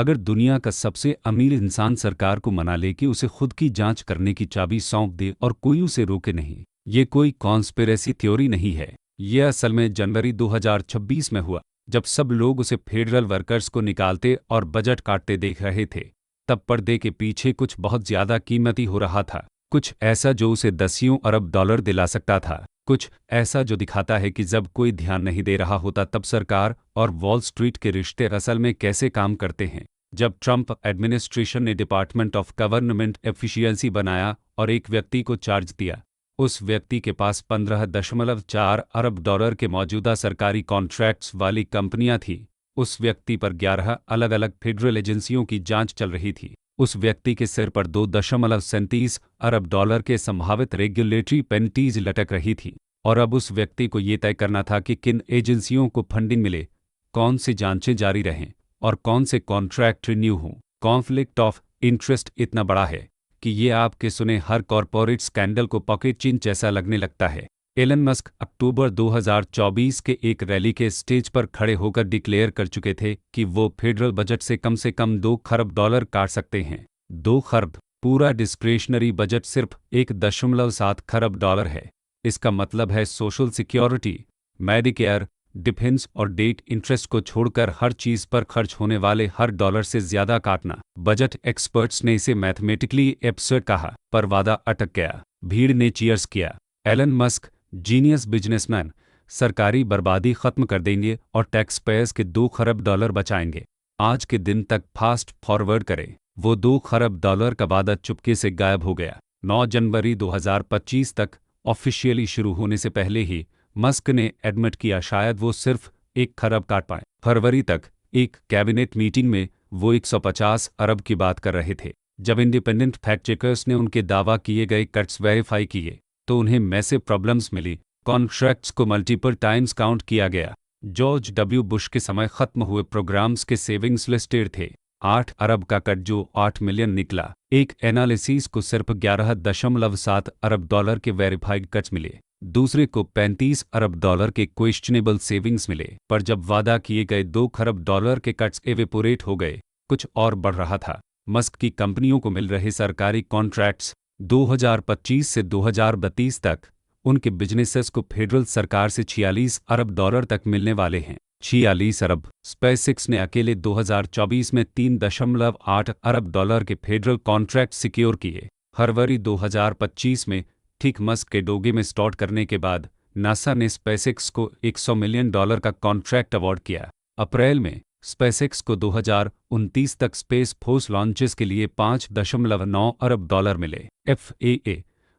अगर दुनिया का सबसे अमीर इंसान सरकार को मना ले कि उसे खुद की जांच करने की चाबी सौंप दे और कोई उसे रोके नहीं, ये कोई कॉन्स्पिरेसी थ्योरी नहीं है। ये असल में जनवरी 2026 में हुआ, जब सब लोग उसे फेडरल वर्कर्स को निकालते और बजट काटते देख रहे थे। तब पर्दे के पीछे कुछ बहुत ज्यादा कीमती हो रहा था, कुछ ऐसा जो उसे दसियों अरब डॉलर दिला सकता था, कुछ ऐसा जो दिखाता है कि जब कोई ध्यान नहीं दे रहा होता तब सरकार और वॉल स्ट्रीट के रिश्ते असल में कैसे काम करते हैं। जब ट्रंप एडमिनिस्ट्रेशन ने डिपार्टमेंट ऑफ गवर्नमेंट एफिशिएंसी बनाया और एक व्यक्ति को चार्ज दिया, उस व्यक्ति के पास 15.4 अरब डॉलर के मौजूदा सरकारी कॉन्ट्रैक्ट्स वाली कंपनियां थी। उस व्यक्ति पर 11 अलग अलग फेडरल एजेंसियों की जांच चल रही थी। उस व्यक्ति के सिर पर 2.37 अरब डॉलर के संभावित रेगुलेटरी पेनल्टीज लटक रही थी, और अब उस व्यक्ति को ये तय करना था कि किन एजेंसियों को फंडिंग मिले, कौन सी जांचें जारी रहें और कौन से कॉन्ट्रैक्ट रिन्यू हों। कॉन्फ्लिक्ट ऑफ इंटरेस्ट इतना बड़ा है कि ये आपके सुने हर कॉरपोरेट स्कैंडल को पॉकेट चिन जैसा लगने लगता है। एलन मस्क अक्टूबर 2024 के एक रैली के स्टेज पर खड़े होकर डिक्लेयर कर चुके थे कि वो फेडरल बजट से कम 2 खरब डॉलर काट सकते हैं। 2 खरब। पूरा डिस्क्रेशनरी बजट सिर्फ 1.7 खरब डॉलर है। इसका मतलब है सोशल सिक्योरिटी, मेडिकेयर, डिफेंस और डेट इंटरेस्ट को छोड़कर हर चीज पर खर्च होने वाले हर डॉलर से ज्यादा काटना। बजट एक्सपर्ट्स ने इसे मैथमेटिकली एब्सर्ड कहा, पर वादा अटक गया। भीड़ ने चीयर्स किया। एलन मस्क, जीनियस बिजनेसमैन, सरकारी बर्बादी खत्म कर देंगे और टैक्स पेयर्स के 2 खरब डॉलर बचाएंगे। आज के दिन तक फास्ट फॉरवर्ड करें, वो 2 खरब डॉलर का वादा चुपके से गायब हो गया। 9 जनवरी 2025 तक ऑफिशियली शुरू होने से पहले ही मस्क ने एडमिट किया शायद वो सिर्फ 1 खरब काट पाए। फरवरी तक एक कैबिनेट मीटिंग में वो 150 अरब की बात कर रहे थे। जब इंडिपेंडेंट फैक्ट चेकर्स ने उनके दावा किए गए कट्स वेरीफाई किए तो उन्हें मैसिव प्रॉब्लम्स मिली। कॉन्ट्रैक्ट्स को मल्टीपल टाइम्स काउंट किया गया। जॉर्ज डब्ल्यू बुश के समय खत्म हुए प्रोग्राम्स के सेविंग्स लिस्टेड थे। 8 अरब का कट जो 8 मिलियन निकला। एक एनालिसिस को सिर्फ 11.7 अरब डॉलर के वेरीफाइड कट्स मिले, दूसरे को 35 अरब डॉलर के क्वेश्चनेबल सेविंग्स मिले। पर जब वादा किए गए 2 खरब डॉलर के कट्स एवेपोरेट हो गए, कुछ और बढ़ रहा था। मस्क की कंपनियों को मिल रहे सरकारी कॉन्ट्रैक्ट्स 2025 से 2032 तक उनके बिजनेसेस को फेडरल सरकार से 46 अरब डॉलर तक मिलने वाले हैं। 46 अरब। स्पेसएक्स ने अकेले 2024 में 3.8 अरब डॉलर के फेडरल कॉन्ट्रैक्ट सिक्योर किए। फरवरी 2025 में ठीक मस्क के डोगे में स्टार्ट करने के बाद नासा ने स्पेसएक्स को $100 मिलियन का कॉन्ट्रैक्ट अवार्ड किया। अप्रैल में स्पेसएक्स को 2029 तक स्पेस फोर्स लॉन्चेस के लिए 5.9 अरब डॉलर मिले। FAA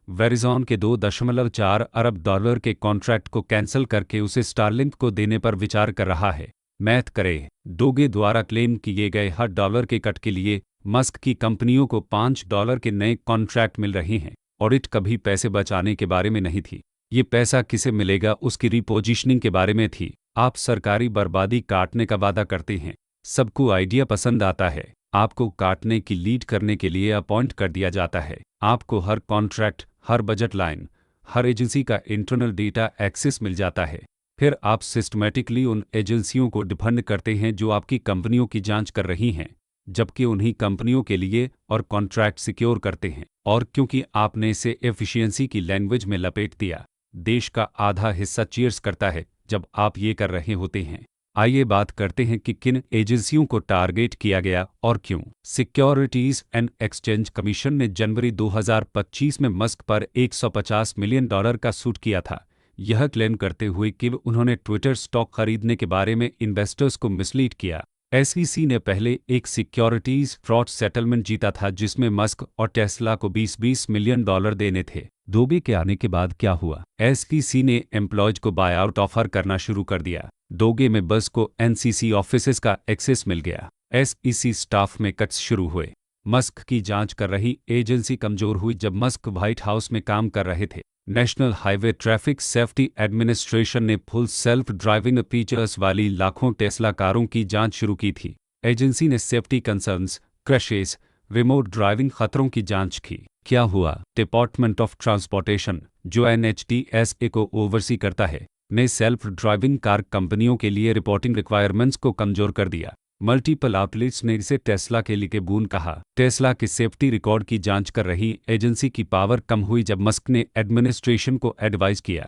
वेरिजॉन के 2.4 अरब डॉलर के कॉन्ट्रैक्ट को कैंसिल करके उसे स्टारलिंक को देने पर विचार कर रहा है। मैथ करें, डोगे द्वारा क्लेम किए गए हर डॉलर के कट के लिए मस्क की कंपनियों को $5 के नए कॉन्ट्रैक्ट मिल रहे हैं। ऑडिट कभी पैसे बचाने के बारे में नहीं थी, ये पैसा किसे मिलेगा उसकी रिपोजिशनिंग के बारे में थी। आप सरकारी बर्बादी काटने का वादा करते हैं, सबको आइडिया पसंद आता है, आपको काटने की लीड करने के लिए अपॉइंट कर दिया जाता है। आपको हर कॉन्ट्रैक्ट, हर बजट लाइन, हर एजेंसी का इंटरनल डेटा एक्सेस मिल जाता है। फिर आप सिस्टमैटिकली उन एजेंसियों को डिफंड करते हैं जो आपकी कंपनियों की जांच कर रही हैं, जबकि उन्हीं कंपनियों के लिए और कॉन्ट्रैक्ट सिक्योर करते हैं। और क्योंकि आपने इसे एफिशिएंसी की लैंग्वेज में लपेट दिया, देश का आधा हिस्सा चीयर्स करता है जब आप ये कर रहे होते हैं। आइए बात करते हैं कि किन एजेंसियों को टारगेट किया गया और क्यों। सिक्योरिटीज एंड एक्सचेंज कमीशन ने जनवरी 2025 में मस्क पर $150 मिलियन का सूट किया था, यह क्लेम करते हुए कि उन्होंने ट्विटर स्टॉक खरीदने के बारे में इन्वेस्टर्स को मिसलीड किया। SEC ने पहले एक सिक्योरिटीज फ्रॉड सेटलमेंट जीता था जिसमें मस्क और टेस्ला को $20 मिलियन देने थे। डोगे के आने के बाद क्या हुआ? SEC ने एम्प्लॉयज को बाय आउट ऑफर करना शुरू कर दिया। डोगे में बस को NCC ऑफिसेज का एक्सेस मिल गया। SEC स्टाफ में कट्स शुरू हुए। मस्क की जांच कर रही एजेंसी कमजोर हुई जब मस्क व्हाइट हाउस में काम कर रहे थे। National highway traffic safety administration ने फुल सेल्फ ड्राइविंग फीचर्स वाली लाखों टेस्ला कारों की जांच शुरू की थी। एजेंसी ने safety concerns, crashes, remote driving खतरों की जांच की। क्या हुआ? डिपार्टमेंट ऑफ ट्रांसपोर्टेशन, जो NHTSA को ओवरसी करता है, ने सेल्फ ड्राइविंग कार कंपनियों के लिए रिपोर्टिंग रिक्वायरमेंट्स को कमजोर कर दिया। मल्टीपल आउटलेट्स ने इसे टेस्ला के लिए बून कहा। टेस्ला के सेफ्टी रिकॉर्ड की जांच कर रही एजेंसी की पावर कम हुई जब मस्क ने एडमिनिस्ट्रेशन को एडवाइस किया।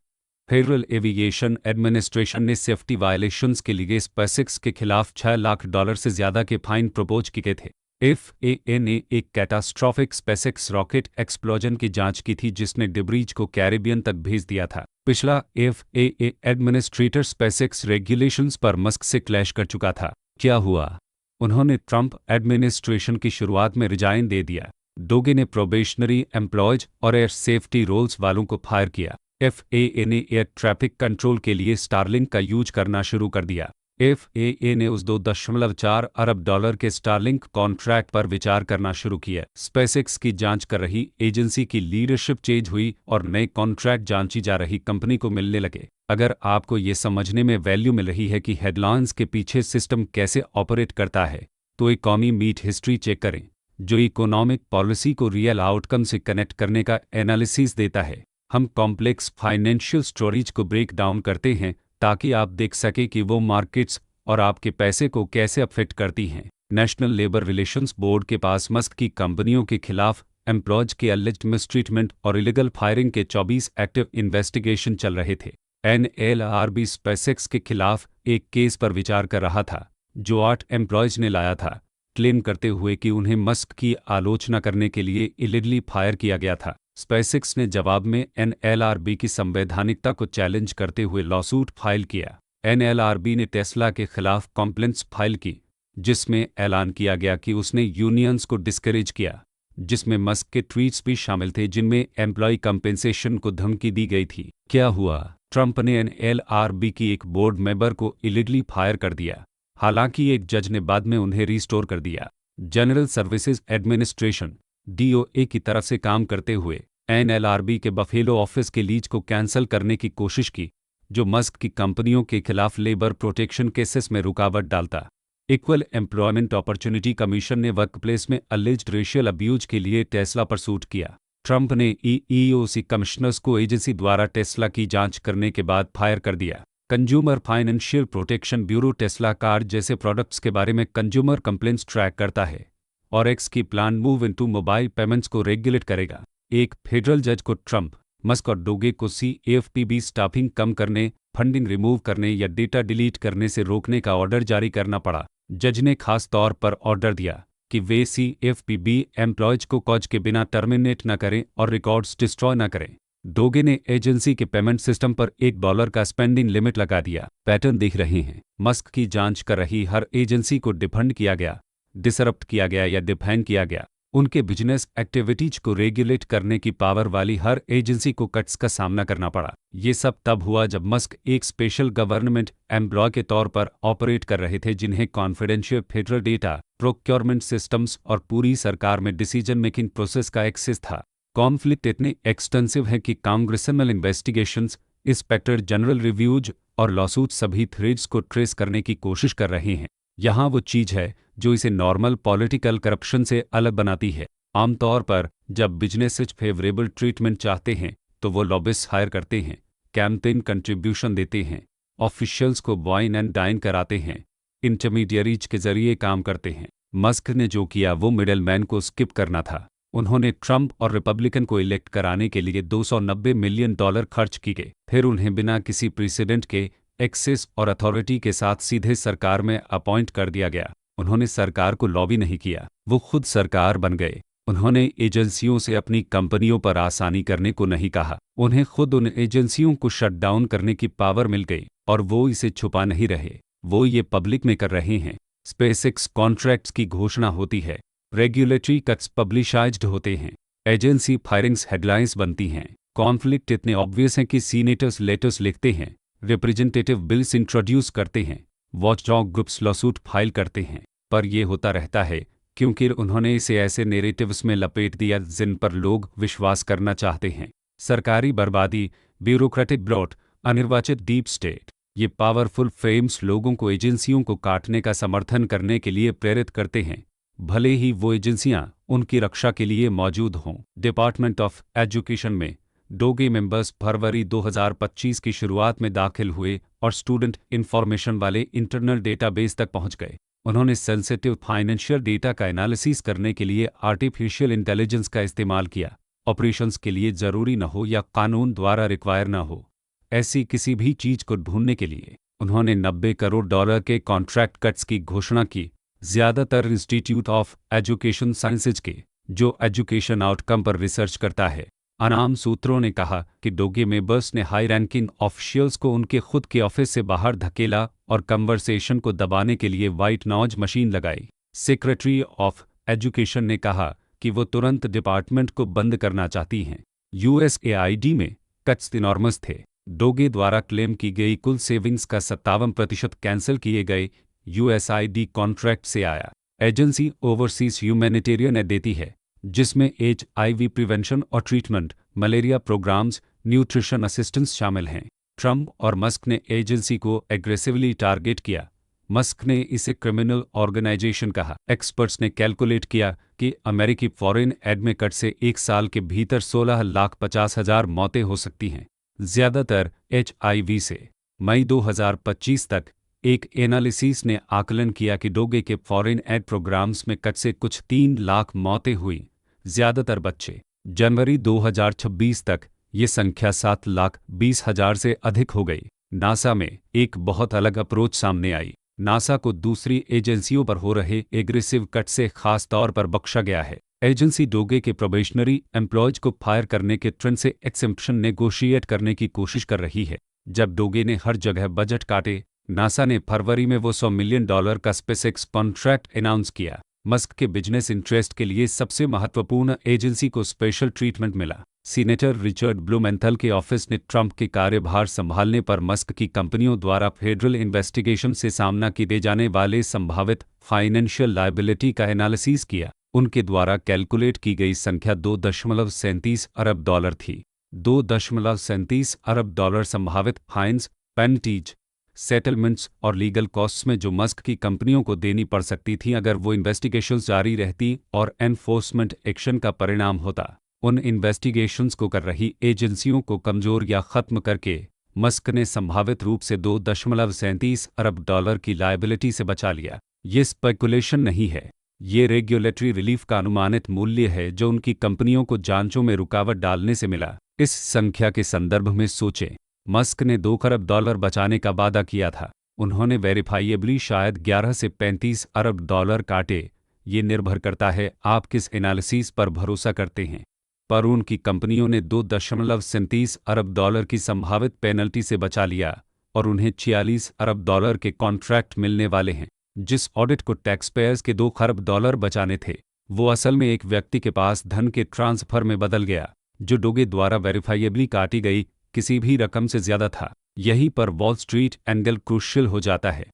फेडरल एविएशन एडमिनिस्ट्रेशन ने सेफ्टी वायलेशंस के लिए स्पेसएक्स के खिलाफ $6 लाख से ज्यादा के फाइन प्रपोज किए थे। FAA ने एक कैटास्ट्रॉफिक स्पेसएक्स रॉकेट एक्सप्लोजन की जांच की थी जिसने डिब्रीज को कैरिबियन तक भेज दिया था। पिछला FAA एडमिनिस्ट्रेटर स्पेसएक्स रेगुलेशंस पर मस्क से क्लैश कर चुका था। क्या हुआ? उन्होंने ट्रंप एडमिनिस्ट्रेशन की शुरुआत में रिजाइन दे दिया। डोगे ने प्रोबेशनरी एम्प्लॉयज और एयर सेफ्टी रोल्स वालों को फायर किया। FAA ने एयर ट्रैफिक कंट्रोल के लिए स्टारलिंक का यूज करना शुरू कर दिया। FAA ने उस $2.4 अरब के स्टारलिंक कॉन्ट्रैक्ट पर विचार करना शुरू किया। स्पेसएक्स की जांच कर रही एजेंसी की लीडरशिप चेंज हुई और नए कॉन्ट्रैक्ट जांची जा रही कंपनी को मिलने लगे। अगर आपको ये समझने में वैल्यू मिल रही है कि हेडलाइंस के पीछे सिस्टम कैसे ऑपरेट करता है, तो इकॉनमी मीट हिस्ट्री चेक करें, जो इकोनॉमिक पॉलिसी को रियल आउटकम से कनेक्ट करने का एनालिसिस देता है। हम कॉम्प्लेक्स फाइनेंशियल स्टोरीज को ब्रेक डाउन करते हैं ताकि आप देख सकें कि वो मार्केट्स और आपके पैसे को कैसे अफेक्ट करती हैं। नेशनल लेबर रिलेशंस बोर्ड के पास मस्क की कंपनियों के खिलाफ एम्प्लॉयज के अलिज्ड मिसट्रीटमेंट और इलीगल फायरिंग के 24 एक्टिव इन्वेस्टिगेशन चल रहे थे। NLRB स्पेसएक्स के खिलाफ एक केस पर विचार कर रहा था जो 8 एम्प्लॉयज ने लाया था, क्लेम करते हुए कि उन्हें मस्क की आलोचना करने के लिए इलीगली फायर किया गया था। स्पेसएक्स ने जवाब में NLRB की संवैधानिकता को चैलेंज करते हुए लॉसूट फाइल किया। NLRB ने टेस्ला के खिलाफ कंप्लेंट्स फाइल की, जिसमें ऐलान किया गया कि उसने यूनियंस को डिस्करेज किया, जिसमें मस्क के ट्वीट्स भी शामिल थे जिनमें एम्प्लॉय कंपेंसेशन को धमकी दी गई थी। क्या हुआ? ट्रंप ने NLRB की एक बोर्ड मेंबर को इलीगली फायर कर दिया, हालांकि एक जज ने बाद में उन्हें रिस्टोर कर दिया। जनरल सर्विसेज एडमिनिस्ट्रेशन DOA की तरफ से काम करते हुए NLRB के बफेलो ऑफिस के लीज को कैंसिल करने की कोशिश की, जो मस्क की कंपनियों के खिलाफ लेबर प्रोटेक्शन केसेस में रुकावट डालता। इक्वल एम्प्लॉयमेंट अपॉर्चुनिटी कमीशन ने वर्कप्लेस में अलिज्ड रेशियल अब्यूज के लिए टेस्ला पर सूट किया। ट्रंप ने EEOC कमिश्नर्स को एजेंसी द्वारा टेस्ला की जांच करने के बाद फायर कर दिया। Consumer financial protection bureau Tesla car जैसे प्रोडक्ट्स के बारे में कंज्यूमर कंप्लेंट्स ट्रैक करता है और एक्स की plan move into mobile payments को रेगुलेट करेगा। एक फेडरल जज को ट्रंप, मस्क और डोगे को CFPB स्टाफिंग कम करने, फंडिंग रिमूव करने या डेटा डिलीट करने से रोकने का ऑर्डर जारी करना पड़ा। जज ने खास तौर पर ऑर्डर दिया कि वे CFPB एम्प्लॉयज को कॉज के बिना टर्मिनेट न करें और रिकॉर्ड्स डिस्ट्रॉय न करें। डोगे ने एजेंसी के पेमेंट सिस्टम पर $1 का स्पेंडिंग लिमिट लगा दिया। पैटर्न देख रहे हैं, मस्क की जांच कर रही हर एजेंसी को डिफंड किया गया, डिसरप्ट किया गया या डिफाइन किया गया। उनके बिजनेस एक्टिविटीज को रेगुलेट करने की पावर वाली हर एजेंसी को कट्स का सामना करना पड़ा। ये सब तब हुआ जब मस्क एक स्पेशल गवर्नमेंट एम्प्लॉय के तौर पर ऑपरेट कर रहे थे, जिन्हें confidential federal data, procurement systems और पूरी सरकार में डिसीजन मेकिंग प्रोसेस का एक्सेस था। कॉन्फ्लिक्ट इतने एक्सटेंसिव है कि congressional investigations, inspector general reviews और लॉसूट सभी थ्रेड्स को ट्रेस करने की कोशिश कर रहे हैं। यहाँ वो चीज है जो इसे नॉर्मल पॉलिटिकल करप्शन से अलग बनाती है। आमतौर पर जब बिजनेसेज फेवरेबल ट्रीटमेंट चाहते हैं तो वो लॉबिस्ट हायर करते हैं, कैंपेन कंट्रीब्यूशन देते हैं, ऑफिशियल्स को वाइन एंड डाइन कराते हैं, इंटरमीडियरीज के जरिए काम करते हैं। मस्क ने जो किया वो मिडलमैन को स्किप करना था। उन्होंने ट्रंप और रिपब्लिकन को इलेक्ट कराने के लिए $290 मिलियन खर्च किए, फिर उन्हें बिना किसी प्रेसिडेंट के एक्सेस और अथॉरिटी के साथ सीधे सरकार में अपॉइंट कर दिया गया। उन्होंने सरकार को लॉबी नहीं किया, वो खुद सरकार बन गए। उन्होंने एजेंसियों से अपनी कंपनियों पर आसानी करने को नहीं कहा, उन्हें खुद उन एजेंसियों को शट डाउन करने की पावर मिल गई और वो इसे छुपा नहीं रहे, वो ये पब्लिक में कर रहे हैं। स्पेसएक्स कॉन्ट्रैक्ट्स की घोषणा होती है, रेगुलेटरी कट्स पब्लिशाइज्ड होते हैं, एजेंसी फायरिंग्स हेडलाइंस बनती हैं। कॉन्फ्लिक्ट इतने ऑब्वियस हैं कि सीनेटर्स लेटर्स लिखते हैं, रिप्रेजेंटेटिव बिल्स इंट्रोड्यूस करते हैं, वॉचडॉग ग्रुप्स लॉसूट फाइल करते हैं, पर यह होता रहता है क्योंकि उन्होंने इसे ऐसे नैरेटिव्स में लपेट दिया जिन पर लोग विश्वास करना चाहते हैं। सरकारी बर्बादी, ब्यूरोक्रेटिक ब्लॉट, अनिर्वाचित डीप स्टेट, ये पावरफुल फ्रेम्स लोगों को एजेंसियों को काटने का समर्थन करने के लिए प्रेरित करते हैं, भले ही वो एजेंसियां उनकी रक्षा के लिए मौजूद हों। डिपार्टमेंट ऑफ एजुकेशन में डोगे मेंबर्स फरवरी 2025 की शुरुआत में दाखिल हुए और स्टूडेंट इंफॉर्मेशन वाले इंटरनल डेटाबेस तक पहुंच गए। उन्होंने सेंसिटिव फाइनेंशियल डेटा का एनालिसिस करने के लिए आर्टिफिशियल इंटेलिजेंस का इस्तेमाल किया। ऑपरेशंस के लिए ज़रूरी न हो या कानून द्वारा रिक्वायर न हो, ऐसी किसी भी चीज़ को ढूंढने के लिए उन्होंने $90 करोड़ के कॉन्ट्रैक्ट कट्स की घोषणा की, ज़्यादातर इंस्टीट्यूट ऑफ एजुकेशन साइंसेज के, जो एजुकेशन आउटकम पर रिसर्च करता है। अनाम सूत्रों ने कहा कि डोगे मेंबर्स ने हाई रैंकिंग ऑफिशियल्स को उनके खुद के ऑफिस से बाहर धकेला और कन्वर्सेशन को दबाने के लिए वाइट नॉइज मशीन लगाई। सेक्रेटरी ऑफ एजुकेशन ने कहा कि वो तुरंत डिपार्टमेंट को बंद करना चाहती हैं। यूएसएआईडी में कट्स इनॉर्मस थे। डोगे द्वारा क्लेम की गई कुल सेविंग्स का 57% कैंसिल किए गए यूएसआईडी कॉन्ट्रैक्ट से आया। एजेंसी ओवरसीज ह्यूमैनिटेरियन एड देती है, जिसमें HIV प्रिवेंशन और treatment, malaria programs, nutrition assistance शामिल हैं। ट्रंप और मस्क ने एजेंसी को एग्रेसिवली टारगेट किया। मस्क ने इसे क्रिमिनल ऑर्गेनाइजेशन कहा। एक्सपर्ट्स ने कैलकुलेट किया कि अमेरिकी फॉरेन एड में कट से 1 साल के भीतर 16,50,000 मौतें हो सकती हैं, ज़्यादातर HIV से। मई 2025 तक एक एनालिसिस ने आकलन किया कि डोगे के फॉरेन एड प्रोग्राम्स में कट से कुछ 3 लाख मौतें हुई, ज़्यादातर बच्चे। जनवरी 2026 तक ये संख्या 7,20,000 से अधिक हो गई। नासा में एक बहुत अलग अप्रोच सामने आई। नासा को दूसरी एजेंसियों पर हो रहे एग्रेसिव कट से खास तौर पर बख्शा गया है। एजेंसी डोगे के प्रोबेशनरी एम्प्लॉयज को फायर करने के ट्रेंड से एक्सेम्पशन नेगोशिएट करने की कोशिश कर रही है। जब डोगे ने हर जगह बजट काटे, नासा ने फरवरी में वो $100 मिलियन का स्पेसएक्स कॉन्ट्रैक्ट अनाउंस किया। मस्क के बिजनेस इंटरेस्ट के लिए सबसे महत्वपूर्ण एजेंसी को स्पेशल ट्रीटमेंट मिला। सीनेटर रिचर्ड ब्लूमेंथल के ऑफिस ने ट्रंप के कार्यभार संभालने पर मस्क की कंपनियों द्वारा फेडरल इन्वेस्टिगेशन से सामना किए जाने वाले संभावित फाइनेंशियल लायबिलिटी का एनालिसिस किया। उनके द्वारा कैलकुलेट की गई संख्या $2.37 अरब थी। $2.37 अरब संभावित फाइन्स, पेनल्टीज, सेटलमेंट्स और लीगल कॉस्ट्स में जो मस्क की कंपनियों को देनी पड़ सकती थी अगर वो इन्वेस्टिगेशंस जारी रहती और एनफोर्समेंट एक्शन का परिणाम होता। उन इन्वेस्टिगेशंस को कर रही एजेंसियों को कमजोर या खत्म करके मस्क ने संभावित रूप से $2.37 अरब की लायबिलिटी से बचा लिया। ये स्पेकुलेशन नहीं है, ये रेगुलेटरी रिलीफ का अनुमानित मूल्य है जो उनकी कंपनियों को जांचों में रुकावट डालने से मिला। इस संख्या के संदर्भ में सोचें, मस्क ने $2 खरब बचाने का वादा किया था। उन्होंने वेरीफाइएबली शायद 11 से 35 अरब डॉलर काटे। ये निर्भर करता है आप किस एनालिसिस पर भरोसा करते हैं, पर उनकी कंपनियों ने $2.37 अरब की संभावित पेनल्टी से बचा लिया और उन्हें $46 अरब के कॉन्ट्रैक्ट मिलने वाले हैं। जिस ऑडिट को टैक्स पेयर्स के $2 खरब बचाने थे, वो असल में एक व्यक्ति के पास धन के ट्रांसफर में बदल गया, जो डोगे द्वारा वेरीफाइएबली काटी गई किसी भी रकम से ज़्यादा था। यहीं पर वॉल स्ट्रीट एंगल क्रूशियल हो जाता है।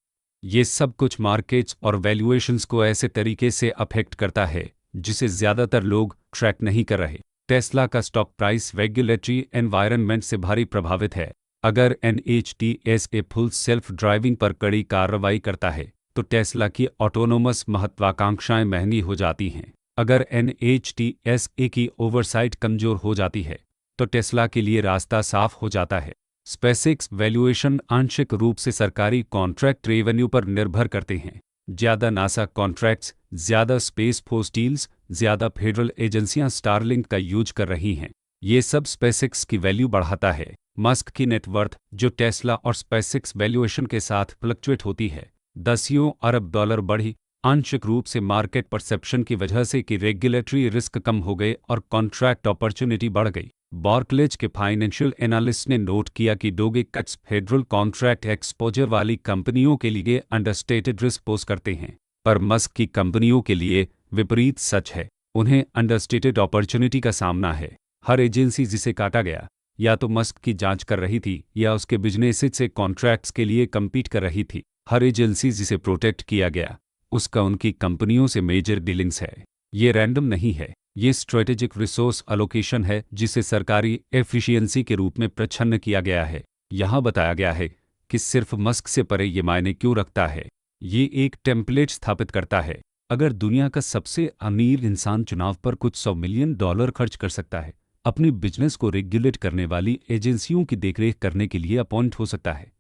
ये सब कुछ मार्केट्स और वैल्यूएशंस को ऐसे तरीके से अफेक्ट करता है जिसे ज़्यादातर लोग ट्रैक नहीं कर रहे। टेस्ला का स्टॉक प्राइस रेगुलेटरी एनवायरनमेंट से भारी प्रभावित है। अगर NHTSA फुल सेल्फ ड्राइविंग पर कड़ी कार्रवाई करता है तो टेस्ला की ऑटोनोमस महत्वाकांक्षाएं महंगी हो जाती हैं। अगर NHTSA की ओवरसाइट कमजोर हो जाती है तो टेस्ला के लिए रास्ता साफ हो जाता है। स्पेसएक्स वैल्यूएशन आंशिक रूप से सरकारी कॉन्ट्रैक्ट रेवेन्यू पर निर्भर करते हैं। ज़्यादा नासा कॉन्ट्रैक्ट्स, ज़्यादा स्पेस फोर्स डील्स, ज़्यादा फेडरल एजेंसियां स्टारलिंक का यूज कर रही हैं। ये सब स्पेसएक्स की वैल्यू बढ़ाता है। मस्क की नेटवर्थ, जो टेस्ला और स्पेसएक्स वैल्यूएशन के साथ फ्लक्चुएट होती है, $10 अरब बढ़ी, आंशिक रूप से मार्केट परसेप्शन की वजह से कि रेगुलेटरी रिस्क कम हो गए और कॉन्ट्रैक्ट अपॉर्चुनिटी बढ़ गई। बार्कलेज के फाइनेंशियल एनालिस्ट ने नोट किया कि डोगे कट्स फेडरल कॉन्ट्रैक्ट एक्सपोजर वाली कंपनियों के लिए अंडरस्टेटेड रिस्क पोज करते हैं, पर मस्क की कंपनियों के लिए विपरीत सच है। उन्हें अंडरस्टेटेड अपॉर्चुनिटी का सामना है। हर एजेंसी जिसे काटा गया या तो मस्क की जांच कर रही थी या उसके बिजनेस से कॉन्ट्रैक्ट्स के लिए कम्पीट कर रही थी। हर एजेंसी जिसे प्रोटेक्ट किया गया उसका उनकी कंपनियों से मेजर डीलिंग्स है। ये रैंडम नहीं है, ये स्ट्रेटेजिक रिसोर्स अलोकेशन है जिसे सरकारी एफिशिएंसी के रूप में प्रच्छन्न किया गया है। यहाँ बताया गया है कि सिर्फ मस्क से परे ये मायने क्यों रखता है। ये एक टेम्पलेट स्थापित करता है। अगर दुनिया का सबसे अमीर इंसान चुनाव पर कुछ $100 मिलियन खर्च कर सकता है, अपनी बिजनेस को रेगुलेट करने वाली एजेंसियों की देखरेख करने के लिए अपॉइंट हो सकता है,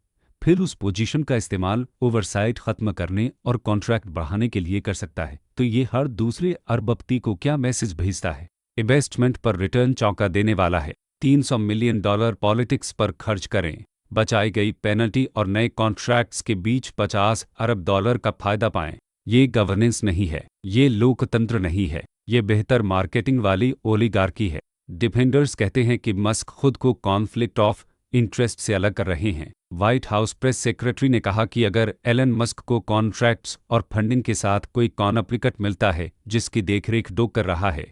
फिर उस पोजीशन का इस्तेमाल ओवरसाइट खत्म करने और कॉन्ट्रैक्ट बढ़ाने के लिए कर सकता है। तो ये हर दूसरे अरबपति को क्या मैसेज भेजता है? इन्वेस्टमेंट पर रिटर्न चौंका देने वाला है। $300 मिलियन पॉलिटिक्स पर खर्च करें, बचाई गई पेनल्टी और नए कॉन्ट्रैक्ट्स के बीच $50 अरब का फायदा पाएं। ये गवर्नेंस नहीं है, ये लोकतंत्र नहीं है, ये बेहतर मार्केटिंग वाली ओलिगार्की है। डिफेंडर्स कहते हैं कि मस्क खुद को कॉन्फ्लिक्ट ऑफ इंटरेस्ट से अलग कर रहे हैं। व्हाइट हाउस प्रेस सेक्रेटरी ने कहा कि अगर एलन मस्क को कॉन्ट्रैक्ट्स और फंडिंग के साथ कोई कॉन्फ्लिक्ट मिलता है जिसकी देखरेख डो कर रहा है,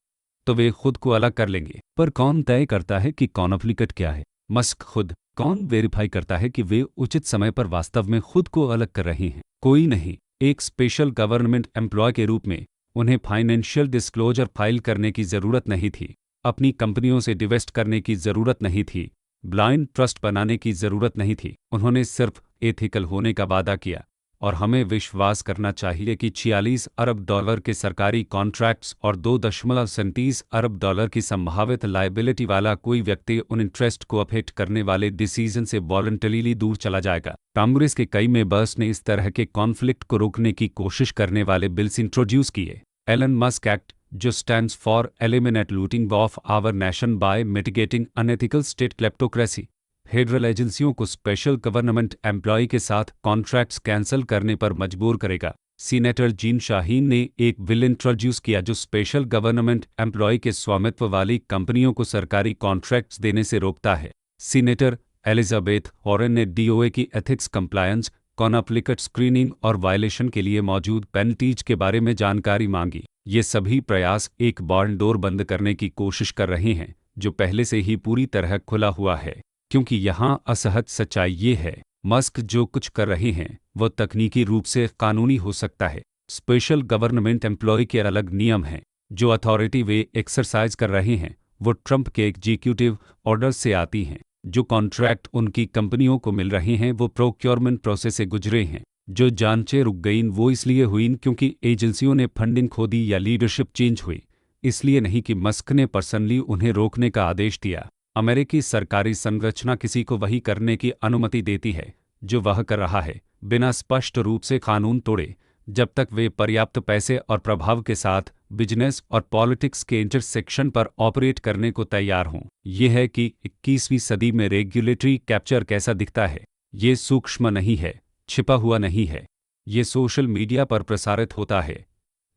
तो वे खुद को अलग कर लेंगे। पर कौन तय करता है कि कॉन्फ्लिक्ट क्या है? मस्क खुद। कौन वेरीफाई करता है कि वे उचित समय पर वास्तव में खुद को अलग कर रहे हैं? कोई नहीं। एक स्पेशल गवर्नमेंट एम्प्लॉय के रूप में उन्हें फाइनेंशियल डिस्क्लोजर फाइल करने की ज़रूरत नहीं थी, अपनी कंपनियों से डिवेस्ट करने की ज़रूरत नहीं थी, ब्लाइंड ट्रस्ट बनाने की ज़रूरत नहीं थी। उन्होंने सिर्फ एथिकल होने का वादा किया और हमें विश्वास करना चाहिए कि $46 अरब के सरकारी कॉन्ट्रैक्ट्स और $2.37 अरब की संभावित लायबिलिटी वाला कोई व्यक्ति उन इंटरेस्ट को अफेक्ट करने वाले डिसीजन से वॉलंटरीली दूर चला जाएगा। कांग्रेस के कई मेंबर्स ने इस तरह के कॉन्फ्लिक्ट को रोकने की कोशिश करने वाले बिल्स इंट्रोड्यूस किए। एलन मस्क एक्ट, जो stands for eliminate looting of our nation by mitigating unethical state kleptocracy, federal एजेंसियों को स्पेशल गवर्नमेंट एम्प्लॉय के साथ कॉन्ट्रैक्ट्स कैंसिल करने पर मजबूर करेगा। सीनेटर जीन शाहीन ने एक बिल इंट्रोड्यूस किया जो स्पेशल गवर्नमेंट एम्प्लॉय के स्वामित्व वाली कंपनियों को सरकारी कॉन्ट्रैक्ट्स देने से रोकता है। सीनेटर एलिजाबेथ वॉरेन ने डीओए की एथिक्स कंप्लायंस, कॉन्फ्लिक्ट स्क्रीनिंग और वायलेशन के लिए मौजूद पेनल्टीज के बारे में जानकारी मांगी। ये सभी प्रयास एक बार्न डोर बंद करने की कोशिश कर रहे हैं जो पहले से ही पूरी तरह खुला हुआ है, क्योंकि यहाँ असहज सच्चाई ये है, मस्क जो कुछ कर रहे हैं वो तकनीकी रूप से कानूनी हो सकता है। स्पेशल गवर्नमेंट एम्प्लॉय के अलग नियम हैं। जो अथॉरिटी वे एक्सरसाइज कर रहे हैं वो ट्रंप के एग्जीक्यूटिव ऑर्डर से आती हैं। जो कॉन्ट्रैक्ट उनकी कंपनियों को मिल रहे हैं वो प्रोक्योरमेंट प्रोसेस से गुजरे हैं। जो जांचें रुक गईं वो इसलिए हुईं क्योंकि एजेंसियों ने फंडिंग खो दी या लीडरशिप चेंज हुई, इसलिए नहीं कि मस्क ने पर्सनली उन्हें रोकने का आदेश दिया। अमेरिकी सरकारी संरचना किसी को वही करने की अनुमति देती है जो वह कर रहा है, बिना स्पष्ट रूप से कानून तोड़े, जब तक वे पर्याप्त पैसे और प्रभाव के साथ बिजनेस और पॉलिटिक्स के इंटरसेक्शन पर ऑपरेट करने को तैयार हों। यह है कि 21वीं सदी में रेगुलेटरी कैप्चर कैसा दिखता है। ये सूक्ष्म नहीं है, छिपा हुआ नहीं है, ये सोशल मीडिया पर प्रसारित होता है,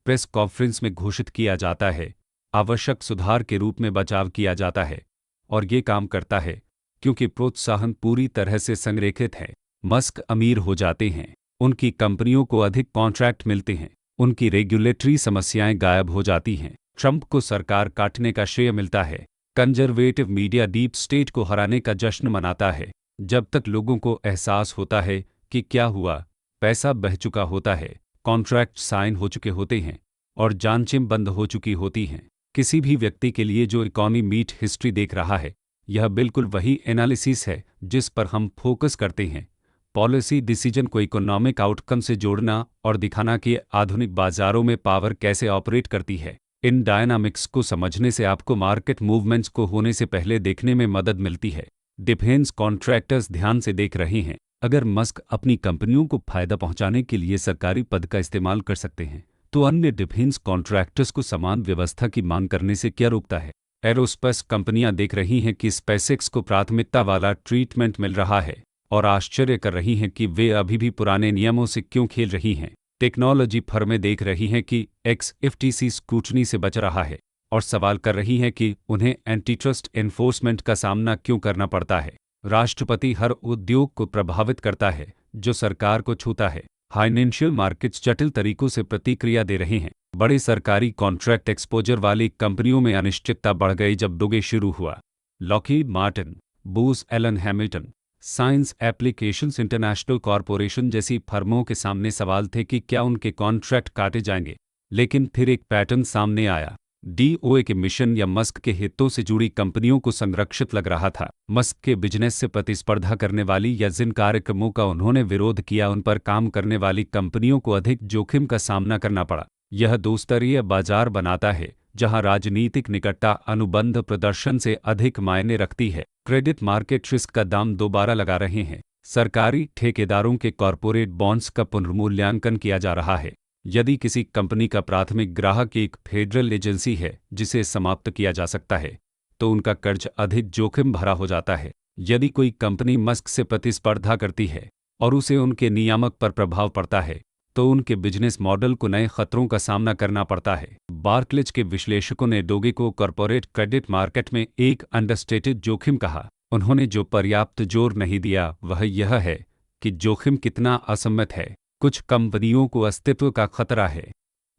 प्रेस कॉन्फ्रेंस में घोषित किया जाता है, आवश्यक सुधार के रूप में बचाव किया जाता है, और ये काम करता है क्योंकि प्रोत्साहन पूरी तरह से संरेखित है। मस्क अमीर हो जाते हैं, उनकी कंपनियों को अधिक कॉन्ट्रैक्ट मिलते हैं, उनकी रेगुलेटरी समस्याएं गायब हो जाती हैं, ट्रंप को सरकार काटने का श्रेय मिलता है, कंजर्वेटिव मीडिया डीप स्टेट को हराने का जश्न मनाता है। जब तक लोगों को एहसास होता है कि क्या हुआ, पैसा बह चुका होता है, कॉन्ट्रैक्ट साइन हो चुके होते हैं और जांचें बंद हो चुकी होती हैं। किसी भी व्यक्ति के लिए जो इकॉनमी मीट हिस्ट्री देख रहा है, यह बिल्कुल वही एनालिसिस है जिस पर हम फोकस करते हैं। पॉलिसी डिसीजन को इकोनॉमिक आउटकम से जोड़ना और दिखाना कि आधुनिक बाजारों में पावर कैसे ऑपरेट करती है। इन डायनामिक्स को समझने से आपको मार्केट मूवमेंट्स को होने से पहले देखने में मदद मिलती है। डिफेंस कॉन्ट्रैक्टर्स ध्यान से देख रहे हैं। अगर मस्क अपनी कंपनियों को फायदा पहुंचाने के लिए सरकारी पद का इस्तेमाल कर सकते हैं, तो अन्य डिफेंस कॉन्ट्रैक्टर्स को समान व्यवस्था की मांग करने से क्या रोकता है? एरोस्पेस कंपनियां देख रही हैं कि स्पेसएक्स को प्राथमिकता वाला ट्रीटमेंट मिल रहा है और आश्चर्य कर रही हैं कि वे अभी भी पुराने नियमों से क्यों खेल रही हैं। टेक्नोलॉजी फर्में देख रही हैं कि एक्सएफटीसी स्क्रूटनी से बच रहा है और सवाल कर रही हैं कि उन्हें एंटीट्रस्ट एनफोर्समेंट का सामना क्यों करना पड़ता है। राष्ट्रपति हर उद्योग को प्रभावित करता है जो सरकार को छूता है। फाइनेंशियल मार्केट्स जटिल तरीकों से प्रतिक्रिया दे रहे हैं। बड़े सरकारी कॉन्ट्रैक्ट एक्सपोजर वाली कंपनियों में अनिश्चितता बढ़ गई जब डोगे शुरू हुआ। Lockheed Martin, Booz Allen Hamilton, Science Applications International Corporation जैसी फर्मों के सामने सवाल थे कि क्या उनके कॉन्ट्रैक्ट काटे जाएंगे। लेकिन फिर एक पैटर्न सामने आया। डीओए के मिशन या मस्क के हितों से जुड़ी कंपनियों को संरक्षित लग रहा था। मस्क के बिजनेस से प्रतिस्पर्धा करने वाली या जिन कार्यक्रमों का उन्होंने विरोध किया उन पर काम करने वाली कंपनियों को अधिक जोखिम का सामना करना पड़ा। यह दो स्तरीय बाजार बनाता है जहां राजनीतिक निकटता अनुबंध प्रदर्शन से अधिक मायने रखती है। क्रेडिट मार्केट रिस्क का दाम दोबारा लगा रहे हैं। सरकारी ठेकेदारों के कॉरपोरेट बॉन्ड्स का पुनर्मूल्यांकन किया जा रहा है। यदि किसी कंपनी का प्राथमिक ग्राहक एक फेडरल एजेंसी है जिसे समाप्त किया जा सकता है, तो उनका कर्ज अधिक जोखिम भरा हो जाता है। यदि कोई कंपनी मस्क से प्रतिस्पर्धा करती है और उसे उनके नियामक पर प्रभाव पड़ता है, तो उनके बिजनेस मॉडल को नए खतरों का सामना करना पड़ता है। बार्कलेज के विश्लेषकों ने डोगे को कॉरपोरेट क्रेडिट मार्केट में एक अंडरस्टेटेड जोखिम कहा। उन्होंने जो पर्याप्त जोर नहीं दिया वह यह है कि जोखिम कितना असम्मत है। कुछ कंपनियों को अस्तित्व का खतरा है,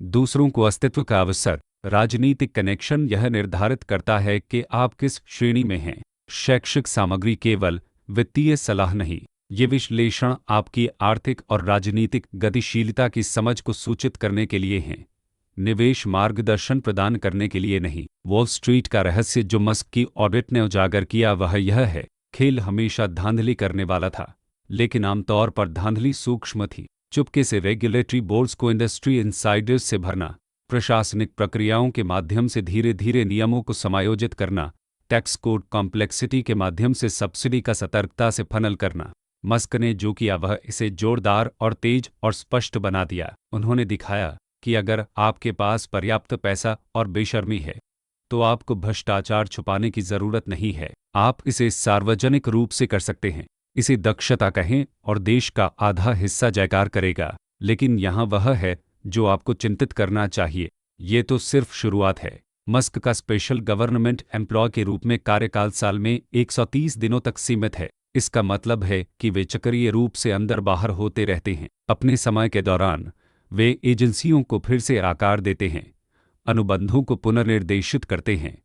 दूसरों को अस्तित्व का अवसर। राजनीतिक कनेक्शन यह निर्धारित करता है कि आप किस श्रेणी में हैं। शैक्षिक सामग्री केवल वित्तीय सलाह नहीं, ये विश्लेषण आपकी आर्थिक और राजनीतिक गतिशीलता की समझ को सूचित करने के लिए हैं, निवेश मार्गदर्शन प्रदान करने के लिए नहीं। वॉल स्ट्रीट का रहस्य जो मस्क की ऑडिट ने उजागर किया वह यह है, खेल हमेशा धांधली करने वाला था, लेकिन आमतौर पर धांधली सूक्ष्म थी। चुपके से रेगुलेटरी बोर्ड्स को इंडस्ट्री इनसाइडर्स से भरना, प्रशासनिक प्रक्रियाओं के माध्यम से धीरे धीरे नियमों को समायोजित करना, टैक्स कोड कॉम्प्लेक्सिटी के माध्यम से सब्सिडी का सतर्कता से फनल करना। मस्क ने जो किया वह इसे जोरदार और तेज और स्पष्ट बना दिया। उन्होंने दिखाया कि अगर आपके पास पर्याप्त पैसा और बेशर्मी है, तो आपको भ्रष्टाचार छुपाने की जरूरत नहीं है। आप इसे सार्वजनिक रूप से कर सकते हैं। इसे दक्षता कहें और देश का आधा हिस्सा जयकार करेगा। लेकिन यहाँ वह है जो आपको चिंतित करना चाहिए। ये तो सिर्फ शुरुआत है। मस्क का स्पेशल गवर्नमेंट एम्प्लॉय के रूप में कार्यकाल साल में 130 दिनों तक सीमित है। इसका मतलब है कि वे चक्रीय रूप से अंदर बाहर होते रहते हैं। अपने समय के दौरान वे एजेंसियों को फिर से आकार देते हैं, अनुबंधों को पुनर्निर्देशित करते हैं,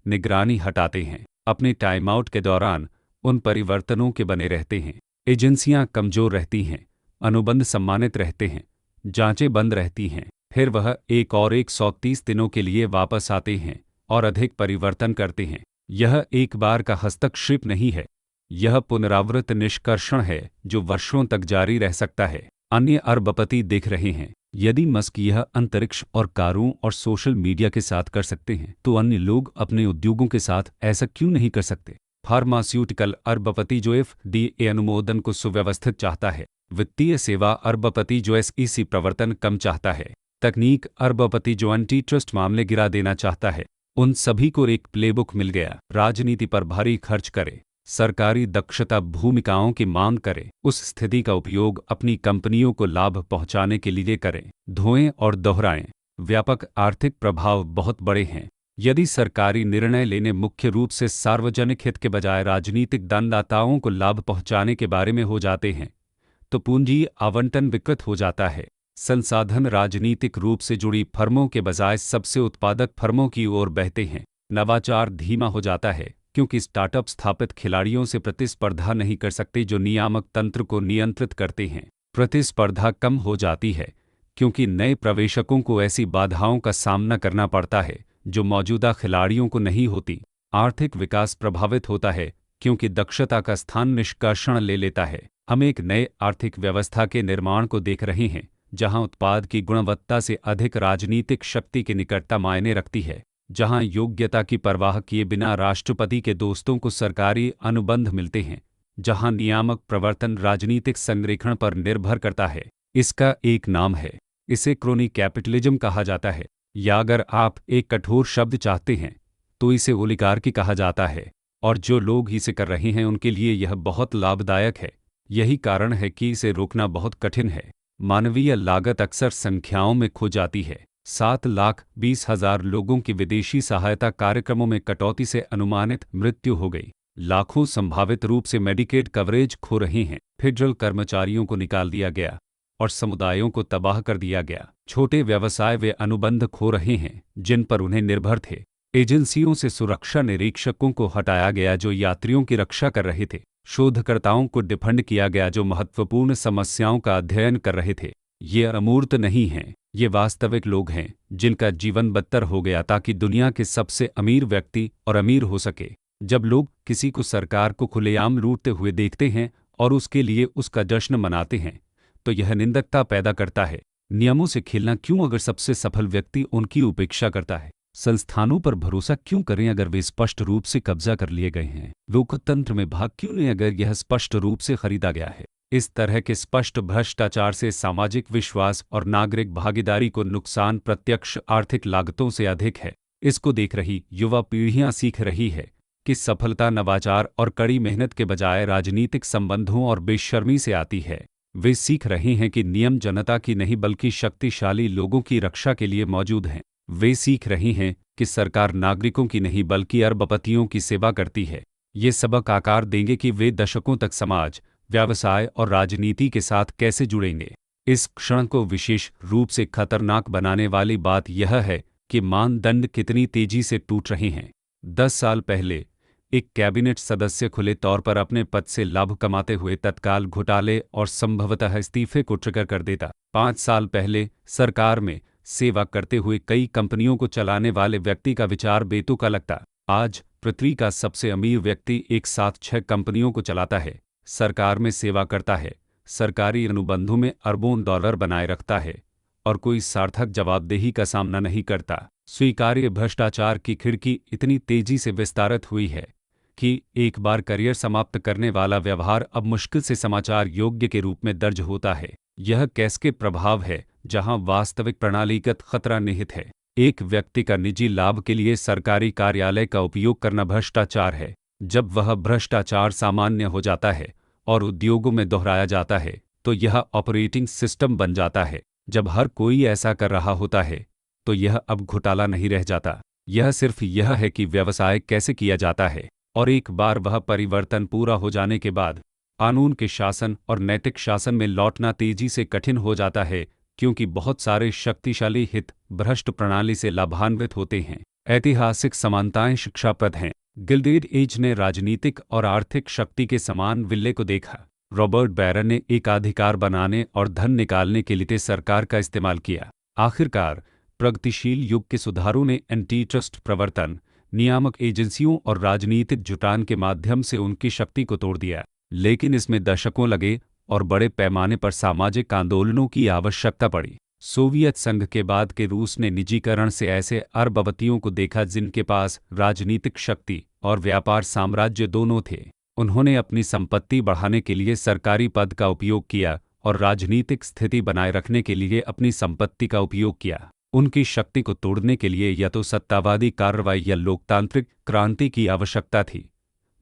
निगरानी हटाते हैं। अपने टाइम आउट के दौरान उन परिवर्तनों के बने रहते हैं। एजेंसियां कमजोर रहती हैं, अनुबंध सम्मानित रहते हैं, जांचें बंद रहती हैं। फिर वह एक और 130 दिनों के लिए वापस आते हैं और अधिक परिवर्तन करते हैं। यह एक बार का हस्तक्षेप नहीं है, यह पुनरावृत्त निष्कर्षण है जो वर्षों तक जारी रह सकता है। अन्य अरबपति देख रहे हैं। यदि मस्क यह अंतरिक्ष और कारों और सोशल मीडिया के साथ कर सकते हैं, तो अन्य लोग अपने उद्योगों के साथ ऐसा क्यों नहीं कर सकते? फार्मास्यूटिकल अरबपति जो FDA अनुमोदन को सुव्यवस्थित चाहता है। वित्तीय सेवा अरबपति जो SEC प्रवर्तन कम चाहता है। तकनीक अरबपति जो एंटी ट्रस्ट मामले गिरा देना चाहता है। उन सभी को एक प्लेबुक मिल गया। राजनीति पर भारी खर्च करे, सरकारी दक्षता भूमिकाओं की मांग करें, उस स्थिति का उपयोग अपनी कंपनियों को लाभ पहुंचाने के लिए करें, धोएं और दोहराएं। व्यापक आर्थिक प्रभाव बहुत बड़े हैं। यदि सरकारी निर्णय लेने मुख्य रूप से सार्वजनिक हित के बजाय राजनीतिक दानदाताओं को लाभ पहुंचाने के बारे में हो जाते हैं, तो पूंजी आवंटन विकृत हो जाता है। संसाधन राजनीतिक रूप से जुड़ी फर्मों के बजाय सबसे उत्पादक फर्मों की ओर बहते हैं। नवाचार धीमा हो जाता है क्योंकि स्टार्टअप स्थापित खिलाड़ियों से प्रतिस्पर्धा नहीं कर सकते जो नियामक तंत्र को नियंत्रित करते हैं। प्रतिस्पर्धा कम हो जाती है क्योंकि नए प्रवेशकों को ऐसी बाधाओं का सामना करना पड़ता है जो मौजूदा खिलाड़ियों को नहीं होती। आर्थिक विकास प्रभावित होता है क्योंकि दक्षता का स्थान निष्कर्षण ले लेता है। हम एक नए आर्थिक व्यवस्था के निर्माण को देख रहे हैं जहां उत्पाद की गुणवत्ता से अधिक राजनीतिक शक्ति की निकटता मायने रखती है, जहां योग्यता की परवाह किए बिना राष्ट्रपति के दोस्तों को सरकारी अनुबंध मिलते हैं, जहां नियामक प्रवर्तन राजनीतिक संरेखण पर निर्भर करता है। इसका एक नाम है, इसे क्रोनी कैपिटलिज्म कहा जाता है, या अगर आप एक कठोर शब्द चाहते हैं तो इसे ओलिगार्की कहा जाता है। और जो लोग इसे कर रहे हैं उनके लिए यह बहुत लाभदायक है। यही कारण है कि इसे रोकना बहुत कठिन है। मानवीय लागत अक्सर संख्याओं में खो जाती है। 7,20,000 लोगों की विदेशी सहायता कार्यक्रमों में कटौती से अनुमानित मृत्यु हो गई। लाखों संभावित रूप से मेडिकेड कवरेज खो रहे हैं। फेडरल कर्मचारियों को निकाल दिया गया और समुदायों को तबाह कर दिया गया। छोटे व्यवसाय वे अनुबंध खो रहे हैं जिन पर उन्हें निर्भर थे। एजेंसियों से सुरक्षा निरीक्षकों को हटाया गया जो यात्रियों की रक्षा कर रहे थे। शोधकर्ताओं को डिफंड किया गया जो महत्वपूर्ण समस्याओं का अध्ययन कर रहे थे। ये अमूर्त नहीं हैं, ये वास्तविक लोग हैं जिनका जीवन बदतर हो गया ताकि दुनिया के सबसे अमीर व्यक्ति और अमीर हो सके। जब लोग किसी को सरकार को खुलेआम लूटते हुए देखते हैं और उसके लिए उसका जश्न मनाते हैं, तो यह निंदकता पैदा करता है। नियमों से खेलना क्यों अगर सबसे सफल व्यक्ति उनकी उपेक्षा करता है? संस्थानों पर भरोसा क्यों करें अगर वे स्पष्ट रूप से कब्जा कर लिए गए हैं? लोकतंत्र में भाग क्यों लें अगर यह स्पष्ट रूप से खरीदा गया है? इस तरह के स्पष्ट भ्रष्टाचार से सामाजिक विश्वास और नागरिक भागीदारी को नुकसान प्रत्यक्ष आर्थिक लागतों से अधिक है। इसको देख रही युवा पीढ़ियां सीख रही है कि सफलता नवाचार और कड़ी मेहनत के बजाय राजनीतिक संबंधों और बेशर्मी से आती है। वे सीख रहे हैं कि नियम जनता की नहीं बल्कि शक्तिशाली लोगों की रक्षा के लिए मौजूद हैं। वे सीख रहे हैं कि सरकार नागरिकों की नहीं बल्कि अरबपतियों की सेवा करती है। ये सबक आकार देंगे कि वे दशकों तक समाज, व्यवसाय और राजनीति के साथ कैसे जुड़ेंगे। इस क्षण को विशेष रूप से खतरनाक बनाने वाली बात यह है कि मानदंड कितनी तेजी से टूट रहे हैं। 10 साल पहले एक कैबिनेट सदस्य खुले तौर पर अपने पद से लाभ कमाते हुए तत्काल घोटाले और संभवतः इस्तीफे को ट्रिगर कर देता। 5 साल पहले सरकार में सेवा करते हुए कई कंपनियों को चलाने वाले व्यक्ति का विचार बेतुका लगता। आज पृथ्वी का सबसे अमीर व्यक्ति एक साथ 6 कंपनियों को चलाता है, सरकार में सेवा करता है, सरकारी अनुबंधों में अरबों डॉलर बनाए रखता है और कोई सार्थक जवाबदेही का सामना नहीं करता। स्वीकार्य भ्रष्टाचार की खिड़की इतनी तेजी से विस्तारित हुई है कि एक बार करियर समाप्त करने वाला व्यवहार अब मुश्किल से समाचार योग्य के रूप में दर्ज होता है। यह कैसके प्रभाव है जहां वास्तविक प्रणालीगत खतरा निहित है। एक व्यक्ति का निजी लाभ के लिए सरकारी कार्यालय का उपयोग करना भ्रष्टाचार है। जब वह भ्रष्टाचार सामान्य हो जाता है और उद्योगों में दोहराया जाता है तो यह ऑपरेटिंग सिस्टम बन जाता है। जब हर कोई ऐसा कर रहा होता है तो यह अब घोटाला नहीं रह जाता। यह सिर्फ यह है कि व्यवसाय कैसे किया जाता है। और एक बार वह परिवर्तन पूरा हो जाने के बाद कानून के शासन और नैतिक शासन में लौटना तेजी से कठिन हो जाता है, क्योंकि बहुत सारे शक्तिशाली हित भ्रष्ट प्रणाली से लाभान्वित होते हैं। ऐतिहासिक समानताएं शिक्षाप्रद हैं। गिल्डेड एज ने राजनीतिक और आर्थिक शक्ति के समान विल्ले को देखा। रॉबर्ट बैरन ने एकाधिकार बनाने और धन निकालने के लिए सरकार का इस्तेमाल किया। आखिरकार प्रगतिशील युग के सुधारों ने एंटी ट्रस्ट प्रवर्तन, नियामक एजेंसियों और राजनीतिक जुटान के माध्यम से उनकी शक्ति को तोड़ दिया। लेकिन इसमें दशकों लगे और बड़े पैमाने पर सामाजिक आंदोलनों की आवश्यकता पड़ी। सोवियत संघ के बाद के रूस ने निजीकरण से ऐसे अरबपतियों को देखा जिनके पास राजनीतिक शक्ति और व्यापार साम्राज्य दोनों थे। उन्होंने अपनी संपत्ति बढ़ाने के लिए सरकारी पद का उपयोग किया और राजनीतिक स्थिति बनाए रखने के लिए अपनी संपत्ति का उपयोग किया। उनकी शक्ति को तोड़ने के लिए या तो सत्तावादी कार्रवाई या लोकतांत्रिक क्रांति की आवश्यकता थी,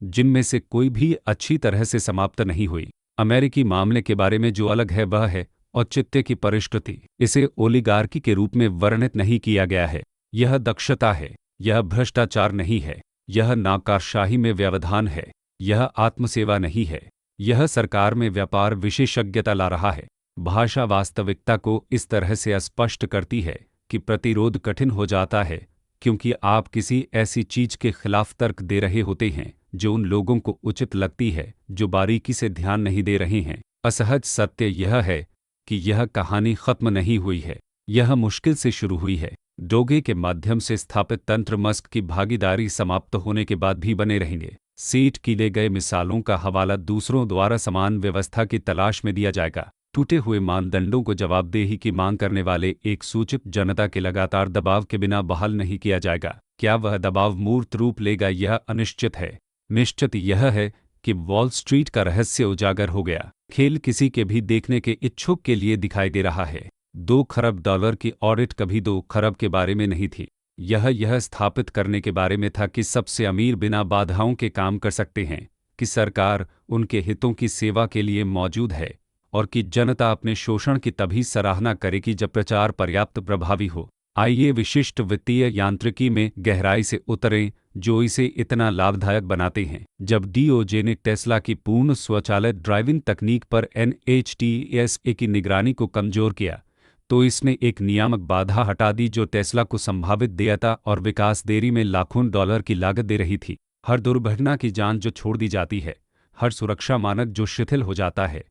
जिनमें से कोई भी अच्छी तरह से समाप्त नहीं हुई। अमेरिकी मामले के बारे में जो अलग है वह है औचित्य की परिष्कृति। इसे ओलिगार्की के रूप में वर्णित नहीं किया गया है। यह दक्षता है, यह भ्रष्टाचार नहीं है, यह नौकरशाही में व्यवधान है, यह आत्मसेवा नहीं है, यह सरकार में व्यापार विशेषज्ञता ला रहा है। भाषा वास्तविकता को इस तरह से स्पष्ट करती है कि प्रतिरोध कठिन हो जाता है, क्योंकि आप किसी ऐसी चीज के खिलाफ तर्क दे रहे होते हैं जो उन लोगों को उचित लगती है जो बारीकी से ध्यान नहीं दे रहे हैं। असहज सत्य यह है कि यह कहानी खत्म नहीं हुई है, यह मुश्किल से शुरू हुई है। डोगे के माध्यम से स्थापित तंत्र मस्क की भागीदारी समाप्त होने के बाद भी बने रहेंगे। सेट किए गए मिसालों का हवाला दूसरों द्वारा समान व्यवस्था की तलाश में दिया जाएगा। टूटे हुए मानदंडों को जवाबदेही की मांग करने वाले एक सूचित जनता के लगातार दबाव के बिना बहाल नहीं किया जाएगा। क्या वह दबाव मूर्त रूप लेगा यह अनिश्चित है। निश्चित यह है कि वॉल स्ट्रीट का रहस्य उजागर हो गया। खेल किसी के भी देखने के इच्छुक के लिए दिखाई दे रहा है। 2 खरब डॉलर की ऑडिट कभी 2 खरब के बारे में नहीं थी। यह स्थापित करने के बारे में था कि सबसे अमीर बिना बाधाओं के काम कर सकते हैं, कि सरकार उनके हितों की सेवा के लिए मौजूद है और कि जनता अपने शोषण की तभी सराहना करेगी जब प्रचार पर्याप्त प्रभावी हो। आइए विशिष्ट वित्तीय यांत्रिकी में गहराई से उतरें जो इसे इतना लाभदायक बनाते हैं। जब डीओजे ने टेस्ला की पूर्ण स्वचालित ड्राइविंग तकनीक पर एनएचटीएसए की निगरानी को कमजोर किया तो इसने एक नियामक बाधा हटा दी जो टेस्ला को संभावित देयता और विकास देरी में लाखों डॉलर की लागत दे रही थी। हर दुर्घटना की जांच जो छोड़ दी जाती है, हर सुरक्षा मानक जो शिथिल हो जाता है,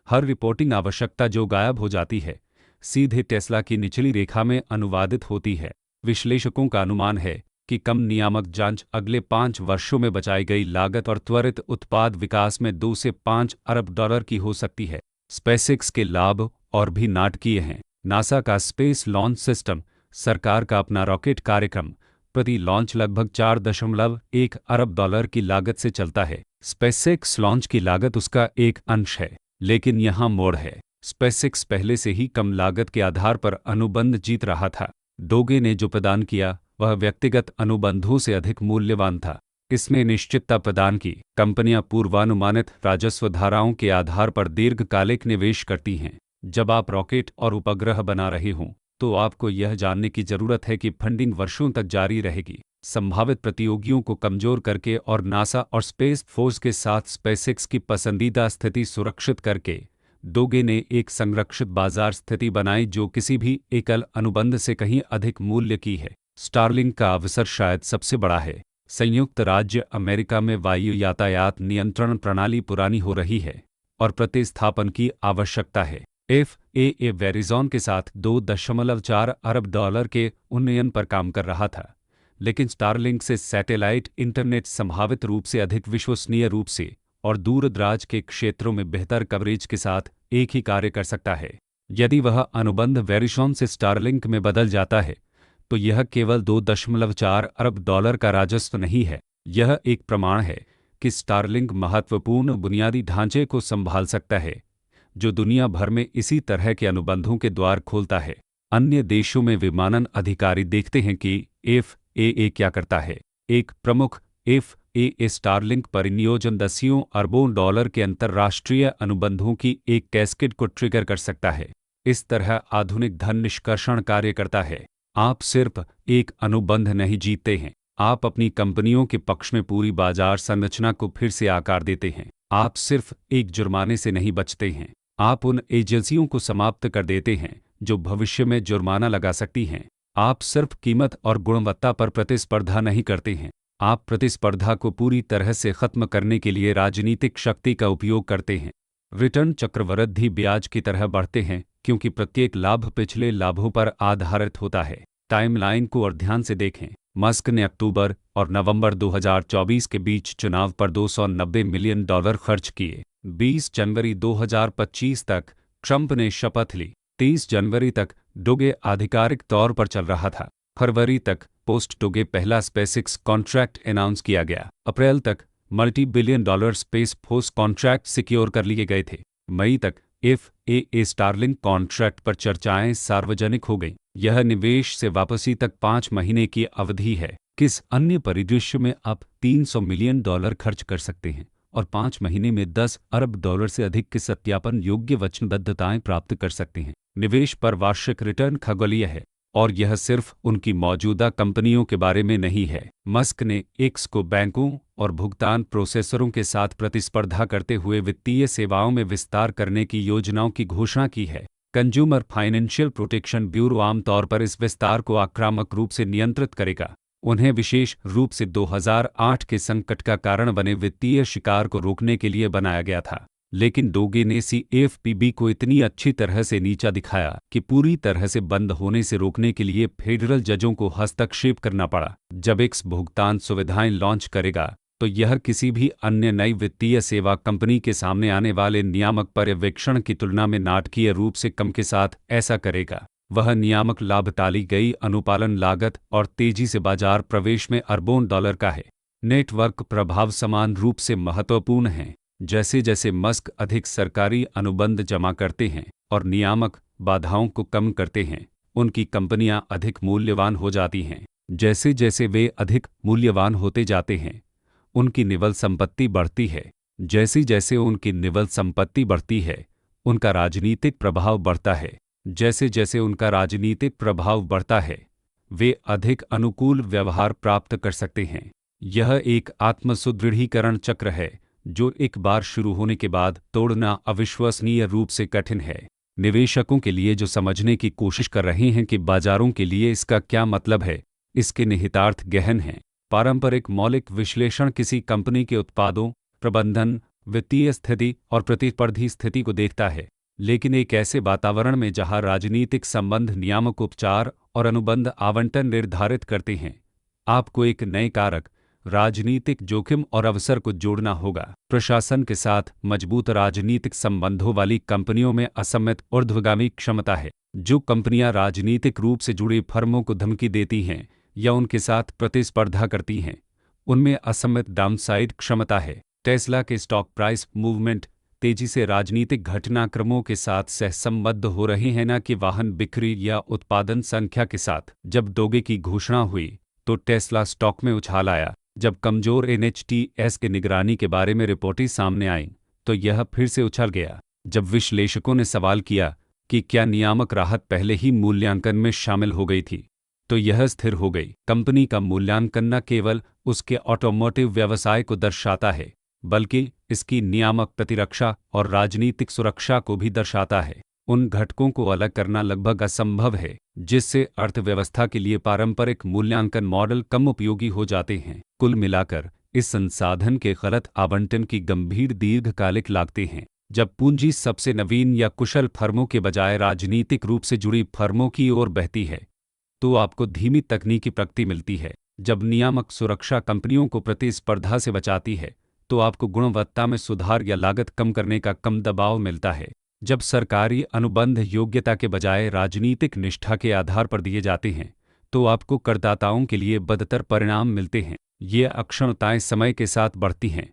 हर रिपोर्टिंग आवश्यकता जो गायब हो जाती है, सीधे टेस्ला की निचली रेखा में अनुवादित होती है। विश्लेषकों का अनुमान है कि कम नियामक जांच अगले 5 वर्षों में बचाई गई लागत और त्वरित उत्पाद विकास में 2 से 5 अरब डॉलर की हो सकती है। स्पेसएक्स के लाभ और भी नाटकीय हैं। नासा का स्पेस लॉन्च सिस्टम सरकार का अपना रॉकेट कार्यक्रम प्रति लॉन्च लगभग 4.1 अरब डॉलर की लागत से चलता है। स्पेसएक्स लॉन्च की लागत उसका एक अंश है, लेकिन यहाँ मोड़ है। स्पेसएक्स पहले से ही कम लागत के आधार पर अनुबंध जीत रहा था। डोगे ने जो प्रदान किया वह व्यक्तिगत अनुबंधों से अधिक मूल्यवान था। इसमें निश्चितता प्रदान की। कंपनियां पूर्वानुमानित राजस्व धाराओं के आधार पर दीर्घकालिक निवेश करती हैं। जब आप रॉकेट और उपग्रह बना रहे हों तो आपको यह जानने की जरूरत है कि फंडिंग वर्षों तक जारी रहेगी। संभावित प्रतियोगियों को कमजोर करके और नासा और स्पेस फोर्स के साथ स्पेसएक्स की पसंदीदा स्थिति सुरक्षित करके डोगे ने एक संरक्षित बाजार स्थिति बनाई जो किसी भी एकल अनुबंध से कहीं अधिक मूल्य की है। स्टारलिंक का अवसर शायद सबसे बड़ा है। संयुक्त राज्य अमेरिका में वायु यातायात नियंत्रण प्रणाली पुरानी हो रही है और प्रतिस्थापन की आवश्यकता है। FAA वेरिज़ॉन के साथ 2.4 अरब डॉलर के उन्नयन पर काम कर रहा था, लेकिन स्टारलिंक से सैटेलाइट इंटरनेट संभावित रूप से अधिक विश्वसनीय रूप से और दूरदराज के क्षेत्रों में बेहतर कवरेज के साथ एक ही कार्य कर सकता है। यदि वह अनुबंध वेरिज़ॉन से स्टारलिंक में बदल जाता है तो यह केवल 2.4 अरब डॉलर का राजस्व नहीं है। यह एक प्रमाण है कि स्टारलिंक महत्वपूर्ण बुनियादी ढांचे को संभाल सकता है जो दुनिया भर में इसी तरह के अनुबंधों के द्वार खोलता है। अन्य देशों में विमानन अधिकारी देखते हैं कि FAA क्या करता है। एक प्रमुख FAA स्टारलिंक परिनियोजन दसियों अरबों डॉलर के अंतर्राष्ट्रीय अनुबंधों की एक कैस्केड को ट्रिगर कर सकता है। इस तरह आधुनिक धन निष्कर्षण कार्य करता है। आप सिर्फ एक अनुबंध नहीं जीतते हैं, आप अपनी कंपनियों के पक्ष में पूरी बाजार संरचना को फिर से आकार देते हैं। आप सिर्फ एक जुर्माने से नहीं बचते हैं, आप उन एजेंसियों को समाप्त कर देते हैं जो भविष्य में जुर्माना लगा सकती हैं। आप सिर्फ कीमत और गुणवत्ता पर प्रतिस्पर्धा नहीं करते हैं, आप प्रतिस्पर्धा को पूरी तरह से खत्म करने के लिए राजनीतिक शक्ति का उपयोग करते हैं। रिटर्न चक्रवृद्धि ब्याज की तरह बढ़ते हैं क्योंकि प्रत्येक लाभ पिछले लाभों पर आधारित होता है। टाइमलाइन को और ध्यान से देखें। मस्क ने अक्टूबर और नवंबर 2024 के बीच चुनाव पर $290 मिलियन खर्च किए। 20 जनवरी 2025 तक ट्रंप ने शपथ ली। 30 जनवरी तक डोगे आधिकारिक तौर पर चल रहा था। फरवरी तक पोस्ट डोगे पहला स्पेसएक्स कॉन्ट्रैक्ट अनाउंस किया गया। अप्रैल तक multi billion dollar space force contract secure कर लिए गए थे। मई तक FAA स्टारलिंक कॉन्ट्रैक्ट पर चर्चाएं सार्वजनिक हो गईं। यह निवेश से वापसी तक 5 महीने की अवधि है। किस अन्य परिदृश्य में आप $300 मिलियन खर्च कर सकते हैं और 5 महीने में $10 अरब से अधिक के सत्यापन योग्य वचनबद्धताएं प्राप्त कर सकते हैं? निवेश पर वार्षिक रिटर्न खगोलीय है और यह सिर्फ उनकी मौजूदा कंपनियों के बारे में नहीं है। मस्क ने एक्स को बैंकों और भुगतान प्रोसेसरों के साथ प्रतिस्पर्धा करते हुए वित्तीय सेवाओं में विस्तार करने की योजनाओं की घोषणा की है। कंज्यूमर फाइनेंशियल प्रोटेक्शन ब्यूरो आमतौर पर इस विस्तार को आक्रामक रूप से नियंत्रित करेगा। उन्हें विशेष रूप से 2008 के संकट का कारण बने वित्तीय शिकार को रोकने के लिए बनाया गया था। लेकिन डोगे ने CFPB को इतनी अच्छी तरह से नीचा दिखाया कि पूरी तरह से बंद होने से रोकने के लिए फेडरल जजों को हस्तक्षेप करना पड़ा। जब एक्स भुगतान सुविधाएं लॉन्च करेगा तो यह किसी भी अन्य नई वित्तीय सेवा कंपनी के सामने आने वाले नियामक पर्यवेक्षण की तुलना में नाटकीय रूप से कम के साथ ऐसा करेगा। वह नियामक लाभ टाली गई अनुपालन लागत और तेजी से बाजार प्रवेश में अरबों डॉलर का है। नेटवर्क प्रभाव समान रूप से महत्वपूर्ण हैं। जैसे जैसे मस्क अधिक सरकारी अनुबंध जमा करते हैं और नियामक बाधाओं को कम करते हैं, उनकी कंपनियां अधिक मूल्यवान हो जाती हैं। जैसे जैसे वे अधिक मूल्यवान होते जाते हैं, उनकी निवल संपत्ति बढ़ती है। जैसे जैसे उनकी निवल संपत्ति बढ़ती है, उनका राजनीतिक प्रभाव बढ़ता है। जैसे जैसे उनका राजनीतिक प्रभाव बढ़ता है, वे अधिक अनुकूल व्यवहार प्राप्त कर सकते हैं। यह एक आत्मसुदृढ़ीकरण चक्र है जो एक बार शुरू होने के बाद तोड़ना अविश्वसनीय रूप से कठिन है। निवेशकों के लिए जो समझने की कोशिश कर रहे हैं कि बाजारों के लिए इसका क्या मतलब है, इसके निहितार्थ गहन हैं। पारंपरिक मौलिक विश्लेषण किसी कंपनी के उत्पादों, प्रबंधन, वित्तीय स्थिति और प्रतिस्पर्धी स्थिति को देखता है, लेकिन एक ऐसे वातावरण में जहां राजनीतिक संबंध नियामक उपचार और अनुबंध आवंटन निर्धारित करते हैं, आपको एक नए कारक, राजनीतिक जोखिम और अवसर को जोड़ना होगा। प्रशासन के साथ मजबूत राजनीतिक संबंधों वाली कंपनियों में असीमित ऊर्ध्वगामी क्षमता है। जो कंपनियां राजनीतिक रूप से जुड़ी फर्मों को धमकी देती हैं या उनके साथ प्रतिस्पर्धा करती हैं, उनमें असीमित डाउनसाइड क्षमता है। टेस्ला के स्टॉक प्राइस मूवमेंट तेजी से राजनीतिक घटनाक्रमों के साथ सहसंबद्ध हो रहे हैं, न कि वाहन बिक्री या उत्पादन संख्या के साथ। जब दोगे की घोषणा हुई तो टेस्ला स्टॉक में उछाल आया। जब कमजोर एनएचटीएस के निगरानी के बारे में रिपोर्टें सामने आईं तो यह फिर से उछल गया। जब विश्लेषकों ने सवाल किया कि क्या नियामक राहत पहले ही मूल्यांकन में शामिल हो गई थी, तो यह स्थिर हो गई। कंपनी का मूल्यांकन न केवल उसके ऑटोमोटिव व्यवसाय को दर्शाता है, बल्कि इसकी नियामक प्रतिरक्षा और राजनीतिक सुरक्षा को भी दर्शाता है। उन घटकों को अलग करना लगभग असंभव है जिससे अर्थव्यवस्था के लिए पारंपरिक मूल्यांकन मॉडल कम उपयोगी हो जाते हैं। कुल मिलाकर इस संसाधन के गलत आवंटन की गंभीर दीर्घकालिक लागतें हैं। जब पूंजी सबसे नवीन या कुशल फर्मों के बजाय राजनीतिक रूप से जुड़ी फर्मों की ओर बहती है तो आपको धीमी तकनीकी प्रगति मिलती है। जब नियामक सुरक्षा कंपनियों को प्रतिस्पर्धा से बचाती है तो आपको गुणवत्ता में सुधार या लागत कम करने का कम दबाव मिलता है। जब सरकारी अनुबंध योग्यता के बजाय राजनीतिक निष्ठा के आधार पर दिए जाते हैं तो आपको करदाताओं के लिए बदतर परिणाम मिलते हैं। ये अक्षमताएं समय के साथ बढ़ती हैं,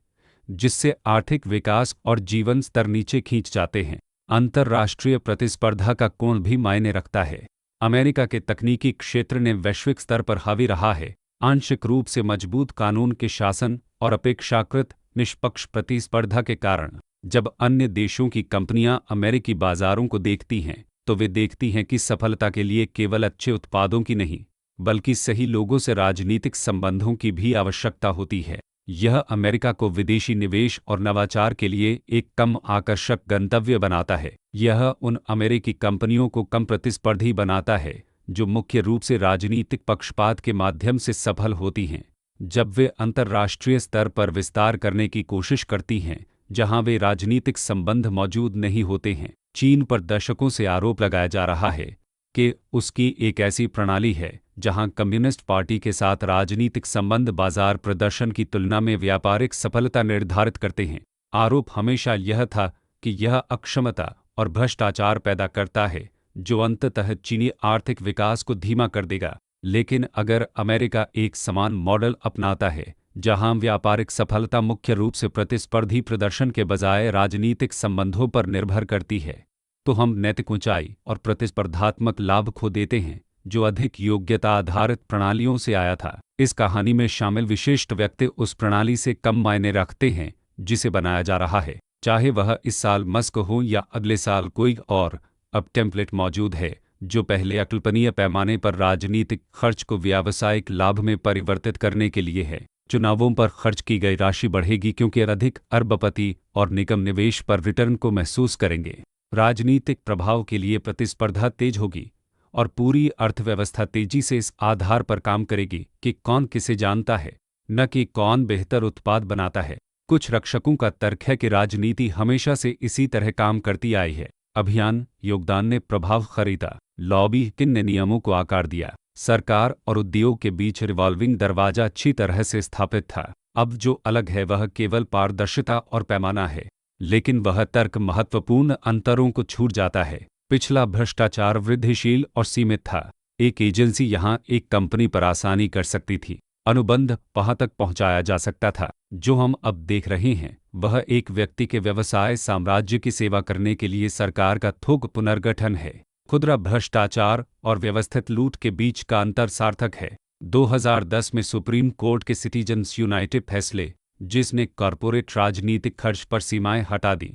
जिससे आर्थिक विकास और जीवन स्तर नीचे खींच जाते हैं। अंतर्राष्ट्रीय प्रतिस्पर्धा का कोण भी मायने रखता है। अमेरिका के तकनीकी क्षेत्र ने वैश्विक स्तर पर हावी रहा है, आंशिक रूप से मजबूत कानून के शासन और अपेक्षाकृत निष्पक्ष प्रतिस्पर्धा के कारण। जब अन्य देशों की कंपनियां अमेरिकी बाजारों को देखती हैं तो वे देखती हैं कि सफलता के लिए केवल अच्छे उत्पादों की नहीं, बल्कि सही लोगों से राजनीतिक संबंधों की भी आवश्यकता होती है। यह अमेरिका को विदेशी निवेश और नवाचार के लिए एक कम आकर्षक गंतव्य बनाता है। यह उन अमेरिकी कंपनियों को कम प्रतिस्पर्धी बनाता है जो मुख्य रूप से राजनीतिक पक्षपात के माध्यम से सफल होती हैं। जब वे अंतर्राष्ट्रीय स्तर पर विस्तार करने की कोशिश करती हैं जहां वे राजनीतिक संबंध मौजूद नहीं होते हैं। चीन पर दशकों से आरोप लगाया जा रहा है कि उसकी एक ऐसी प्रणाली है जहां कम्युनिस्ट पार्टी के साथ राजनीतिक संबंध बाजार प्रदर्शन की तुलना में व्यापारिक सफलता निर्धारित करते हैं। आरोप हमेशा यह था कि यह अक्षमता और भ्रष्टाचार पैदा करता है जो अंततः चीनी आर्थिक विकास को धीमा कर देगा। लेकिन अगर अमेरिका एक समान मॉडल अपनाता है जहां व्यापारिक सफलता मुख्य रूप से प्रतिस्पर्धी प्रदर्शन के बजाय राजनीतिक संबंधों पर निर्भर करती है, तो हम नैतिक ऊंचाई और प्रतिस्पर्धात्मक लाभ खो देते हैं जो अधिक योग्यता आधारित प्रणालियों से आया था। इस कहानी में शामिल विशिष्ट व्यक्ति उस प्रणाली से कम मायने रखते हैं जिसे बनाया जा रहा है, चाहे वह इस साल मस्क हो या अगले साल कोई और। अब टेम्पलेट मौजूद है जो पहले अकल्पनीय पैमाने पर राजनीतिक खर्च को व्यावसायिक लाभ में परिवर्तित करने के लिए है। चुनावों पर खर्च की गई राशि बढ़ेगी क्योंकि अधिक अरबपति और निगम निवेश पर रिटर्न को महसूस करेंगे। राजनीतिक प्रभाव के लिए प्रतिस्पर्धा तेज होगी और पूरी अर्थव्यवस्था तेजी से इस आधार पर काम करेगी कि कौन किसे जानता है, न कि कौन बेहतर उत्पाद बनाता है। कुछ रक्षकों का तर्क है कि राजनीति हमेशा से इसी तरह काम करती आई है। अभियान योगदान ने प्रभाव खरीदा, लॉबी किन ने नियमों को आकार दिया। सरकार और उद्योग के बीच रिवॉल्विंग दरवाजा अच्छी तरह से स्थापित था। अब जो अलग है वह केवल पारदर्शिता और पैमाना है, लेकिन वह तर्क महत्वपूर्ण अंतरों को छूट जाता है। पिछला भ्रष्टाचार वृद्धिशील और सीमित था। एक एजेंसी यहां एक कंपनी पर आसानी कर सकती थी, अनुबंध वहां तक पहुंचाया जा सकता था। जो हम अब देख रहे हैं वह एक व्यक्ति के व्यवसाय साम्राज्य की सेवा करने के लिए सरकार का थोक पुनर्गठन है। खुदरा भ्रष्टाचार और व्यवस्थित लूट के बीच का अंतर सार्थक है। 2010 में सुप्रीम कोर्ट के सिटीजन्स यूनाइटेड फैसले, जिसने कॉरपोरेट राजनीतिक खर्च पर सीमाएं हटा दी,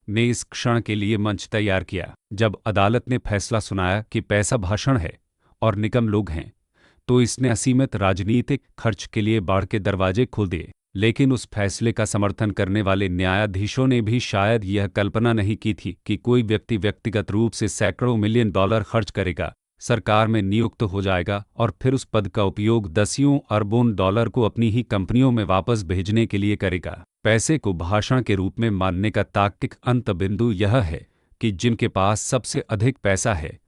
ने इस क्षण के लिए मंच तैयार किया। जब अदालत ने फैसला सुनाया कि पैसा भाषण है और निगम लोग हैं, तो इसने असीमित राजनीतिक खर्च के लिए बाढ़ के दरवाजे खोल दिए। लेकिन उस फैसले का समर्थन करने वाले न्यायाधीशों ने भी शायद यह कल्पना नहीं की थी कि कोई व्यक्ति व्यक्तिगत रूप से सैकड़ों मिलियन डॉलर खर्च करेगा, सरकार में नियुक्त हो जाएगा और फिर उस पद का उपयोग दसियों अरबों डॉलर को अपनी ही कंपनियों में वापस भेजने के लिए करेगा। पैसे को भाषण के रूप में मानने का तार्किक अंत बिंदु यह है कि जिनके पास सबसे अधिक पैसा है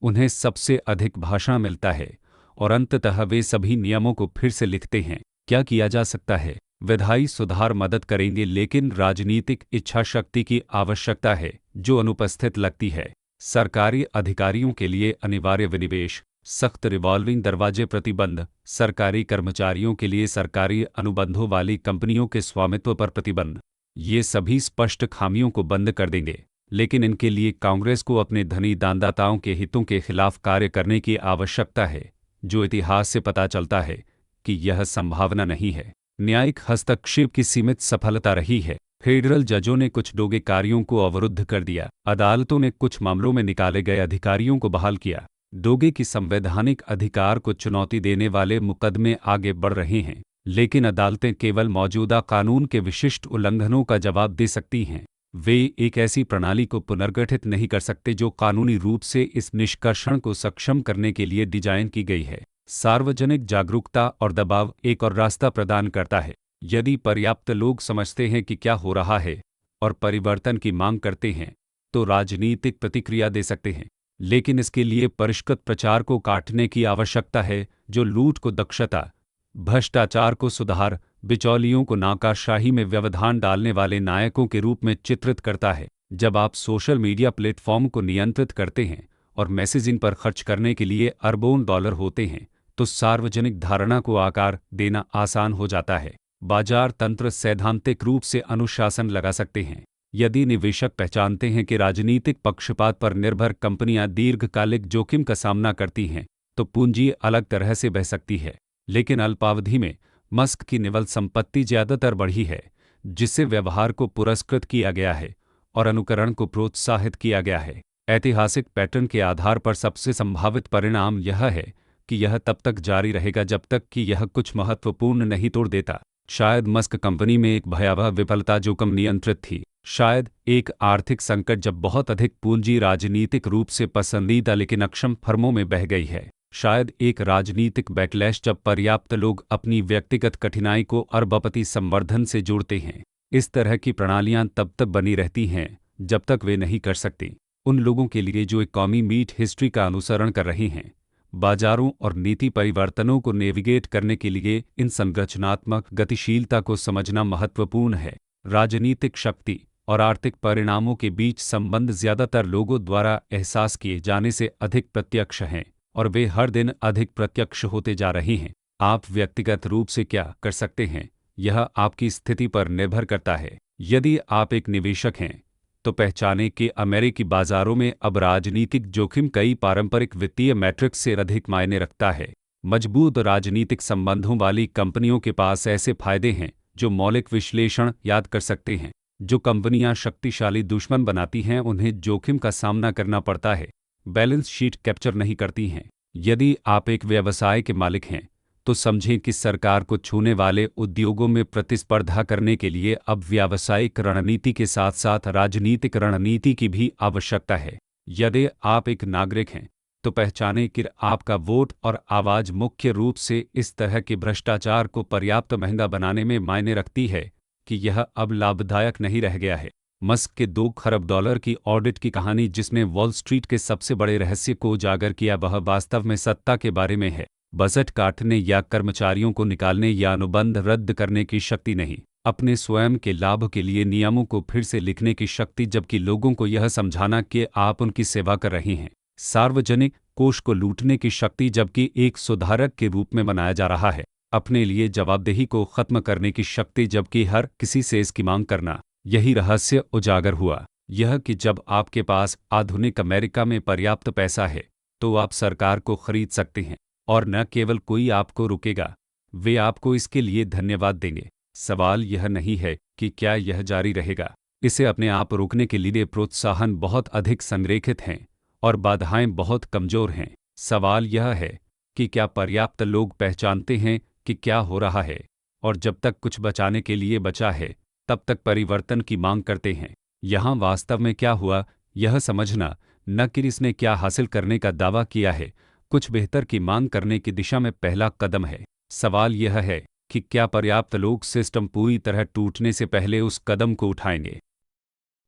उन्हें सबसे अधिक भाषण मिलता है और अंततः वे सभी नियमों को फिर से लिखते हैं। क्या किया जा सकता है? विधायी सुधार मदद करेंगे, लेकिन राजनीतिक इच्छा शक्ति की आवश्यकता है जो अनुपस्थित लगती है। सरकारी अधिकारियों के लिए अनिवार्य विनिवेश, सख्त रिवॉल्विंग दरवाजे प्रतिबंध, सरकारी कर्मचारियों के लिए सरकारी अनुबंधों वाली कंपनियों के स्वामित्व पर प्रतिबंध, ये सभी स्पष्ट खामियों को बंद कर देंगे। लेकिन इनके लिए कांग्रेस को अपने धनी दानदाताओं के हितों के खिलाफ कार्य करने की आवश्यकता है, जो इतिहास से पता चलता है कि यह संभावना नहीं है। न्यायिक हस्तक्षेप की सीमित सफलता रही है। फेडरल जजों ने कुछ डोगे कार्यों को अवरुद्ध कर दिया। अदालतों ने कुछ मामलों में निकाले गए अधिकारियों को बहाल किया। डोगे की संवैधानिक अधिकार को चुनौती देने वाले मुकदमे आगे बढ़ रहे हैं, लेकिन अदालतें केवल मौजूदा कानून के विशिष्ट उल्लंघनों का जवाब दे सकती हैं। वे एक ऐसी प्रणाली को पुनर्गठित नहीं कर सकते जो कानूनी रूप से इस निष्कर्षण को सक्षम करने के लिए डिजाइन की गई है। सार्वजनिक जागरूकता और दबाव एक और रास्ता प्रदान करता है। यदि पर्याप्त लोग समझते हैं कि क्या हो रहा है और परिवर्तन की मांग करते हैं, तो राजनीतिक प्रतिक्रिया दे सकते हैं। लेकिन इसके लिए परिष्कृत प्रचार को काटने की आवश्यकता है, जो लूट को दक्षता, भ्रष्टाचार को सुधार, बिचौलियों को नाकाशाही में व्यवधान डालने वाले नायकों के रूप में चित्रित करता है। जब आप सोशल मीडिया प्लेटफॉर्म को नियंत्रित करते हैं और मैसेजिंग पर खर्च करने के लिए अरबों डॉलर होते हैं, तो सार्वजनिक धारणा को आकार देना आसान हो जाता है। बाजार तंत्र सैद्धांतिक रूप से अनुशासन लगा सकते हैं। यदि निवेशक पहचानते हैं कि राजनीतिक पक्षपात पर निर्भर कंपनियां दीर्घकालिक जोखिम का सामना करती हैं, तो पूंजी अलग तरह से बह सकती है। लेकिन अल्पावधि में मस्क की निवल संपत्ति ज्यादातर बढ़ी है, जिससे व्यवहार को पुरस्कृत किया गया है और अनुकरण को प्रोत्साहित किया गया है। ऐतिहासिक पैटर्न के आधार पर सबसे संभावित परिणाम यह है कि यह तब तक जारी रहेगा जब तक कि यह कुछ महत्वपूर्ण नहीं तोड़ देता। शायद मस्क कंपनी में एक भयावह विफलता जो कम नियंत्रित थी। शायद एक आर्थिक संकट जब बहुत अधिक पूंजी राजनीतिक रूप से पसंदीदा लेकिन अक्षम फर्मों में बह गई है। शायद एक राजनीतिक बैकलैश जब पर्याप्त लोग अपनी व्यक्तिगत कठिनाई को अरबपति संवर्धन से जोड़ते हैं। इस तरह की प्रणालियां तब तक बनी रहती हैं जब तक वे नहीं कर सकती। उन लोगों के लिए जो एक कौमी मीट हिस्ट्री का अनुसरण कर रहे हैं, बाजारों और नीति परिवर्तनों को नेविगेट करने के लिए इन संरचनात्मक गतिशीलता को समझना महत्वपूर्ण है। राजनीतिक शक्ति और आर्थिक परिणामों के बीच संबंध ज्यादातर लोगों द्वारा एहसास किए जाने से अधिक प्रत्यक्ष हैं, और वे हर दिन अधिक प्रत्यक्ष होते जा रहे हैं। आप व्यक्तिगत रूप से क्या कर सकते हैं, यह आपकी स्थिति पर निर्भर करता है। यदि आप एक निवेशक हैं, तो पहचानें कि अमेरिकी बाजारों में अब राजनीतिक जोखिम कई पारंपरिक वित्तीय मैट्रिक्स से अधिक मायने रखता है। मजबूत राजनीतिक संबंधों वाली कंपनियों के पास ऐसे फायदे हैं जो मौलिक विश्लेषण याद कर सकते हैं। जो कंपनियां शक्तिशाली दुश्मन बनाती हैं, उन्हें जोखिम का सामना करना पड़ता है, बैलेंस शीट कैप्चर नहीं करती हैं। यदि आप एक व्यवसाय के मालिक हैं, तो समझें कि सरकार को छूने वाले उद्योगों में प्रतिस्पर्धा करने के लिए अब व्यावसायिक रणनीति के साथ साथ राजनीतिक रणनीति की भी आवश्यकता है। यदि आप एक नागरिक हैं, तो पहचानें कि आपका वोट और आवाज़ मुख्य रूप से इस तरह के भ्रष्टाचार को पर्याप्त महंगा बनाने में मायने रखती है कि यह अब लाभदायक नहीं रह गया है। मस्क के $2 खरब की ऑडिट की कहानी, जिसने वॉल स्ट्रीट के सबसे बड़े रहस्य को उजागर किया, वह वास्तव में सत्ता के बारे में है। बजट काटने या कर्मचारियों को निकालने या अनुबंध रद्द करने की शक्ति नहीं, अपने स्वयं के लाभ के लिए नियमों को फिर से लिखने की शक्ति, जबकि लोगों को यह समझाना कि आप उनकी सेवा कर रहे हैं। सार्वजनिक कोष को लूटने की शक्ति, जबकि एक सुधारक के रूप में मनाया जा रहा है। अपने लिए जवाबदेही को खत्म करने की शक्ति, जबकि हर किसी से इसकी मांग करना। यही रहस्य उजागर हुआ, यह कि जब आपके पास आधुनिक अमेरिका में पर्याप्त पैसा है, तो आप सरकार को खरीद सकते हैं, और न केवल कोई आपको रुकेगा, वे आपको इसके लिए धन्यवाद देंगे। सवाल यह नहीं है कि क्या यह जारी रहेगा, इसे अपने आप रोकने के लिए प्रोत्साहन बहुत अधिक संरेखित हैं और बाधाएं बहुत कमजोर हैं। सवाल यह है कि क्या पर्याप्त लोग पहचानते हैं कि क्या हो रहा है, और जब तक कुछ बचाने के लिए बचा है, तब तक परिवर्तन की मांग करते हैं। यहाँ वास्तव में क्या हुआ, यह समझना, न कि इसने क्या हासिल करने का दावा किया है, कुछ बेहतर की मांग करने की दिशा में पहला कदम है। सवाल यह है कि क्या पर्याप्त लोग सिस्टम पूरी तरह टूटने से पहले उस कदम को उठाएंगे।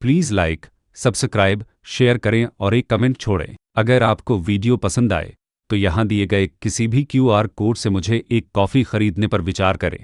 प्लीज़ लाइक, सब्सक्राइब, शेयर करें और एक कमेंट छोड़ें। अगर आपको वीडियो पसंद आए, तो यहाँ दिए गए किसी भी QR कोड से मुझे एक कॉफ़ी खरीदने पर विचार करें।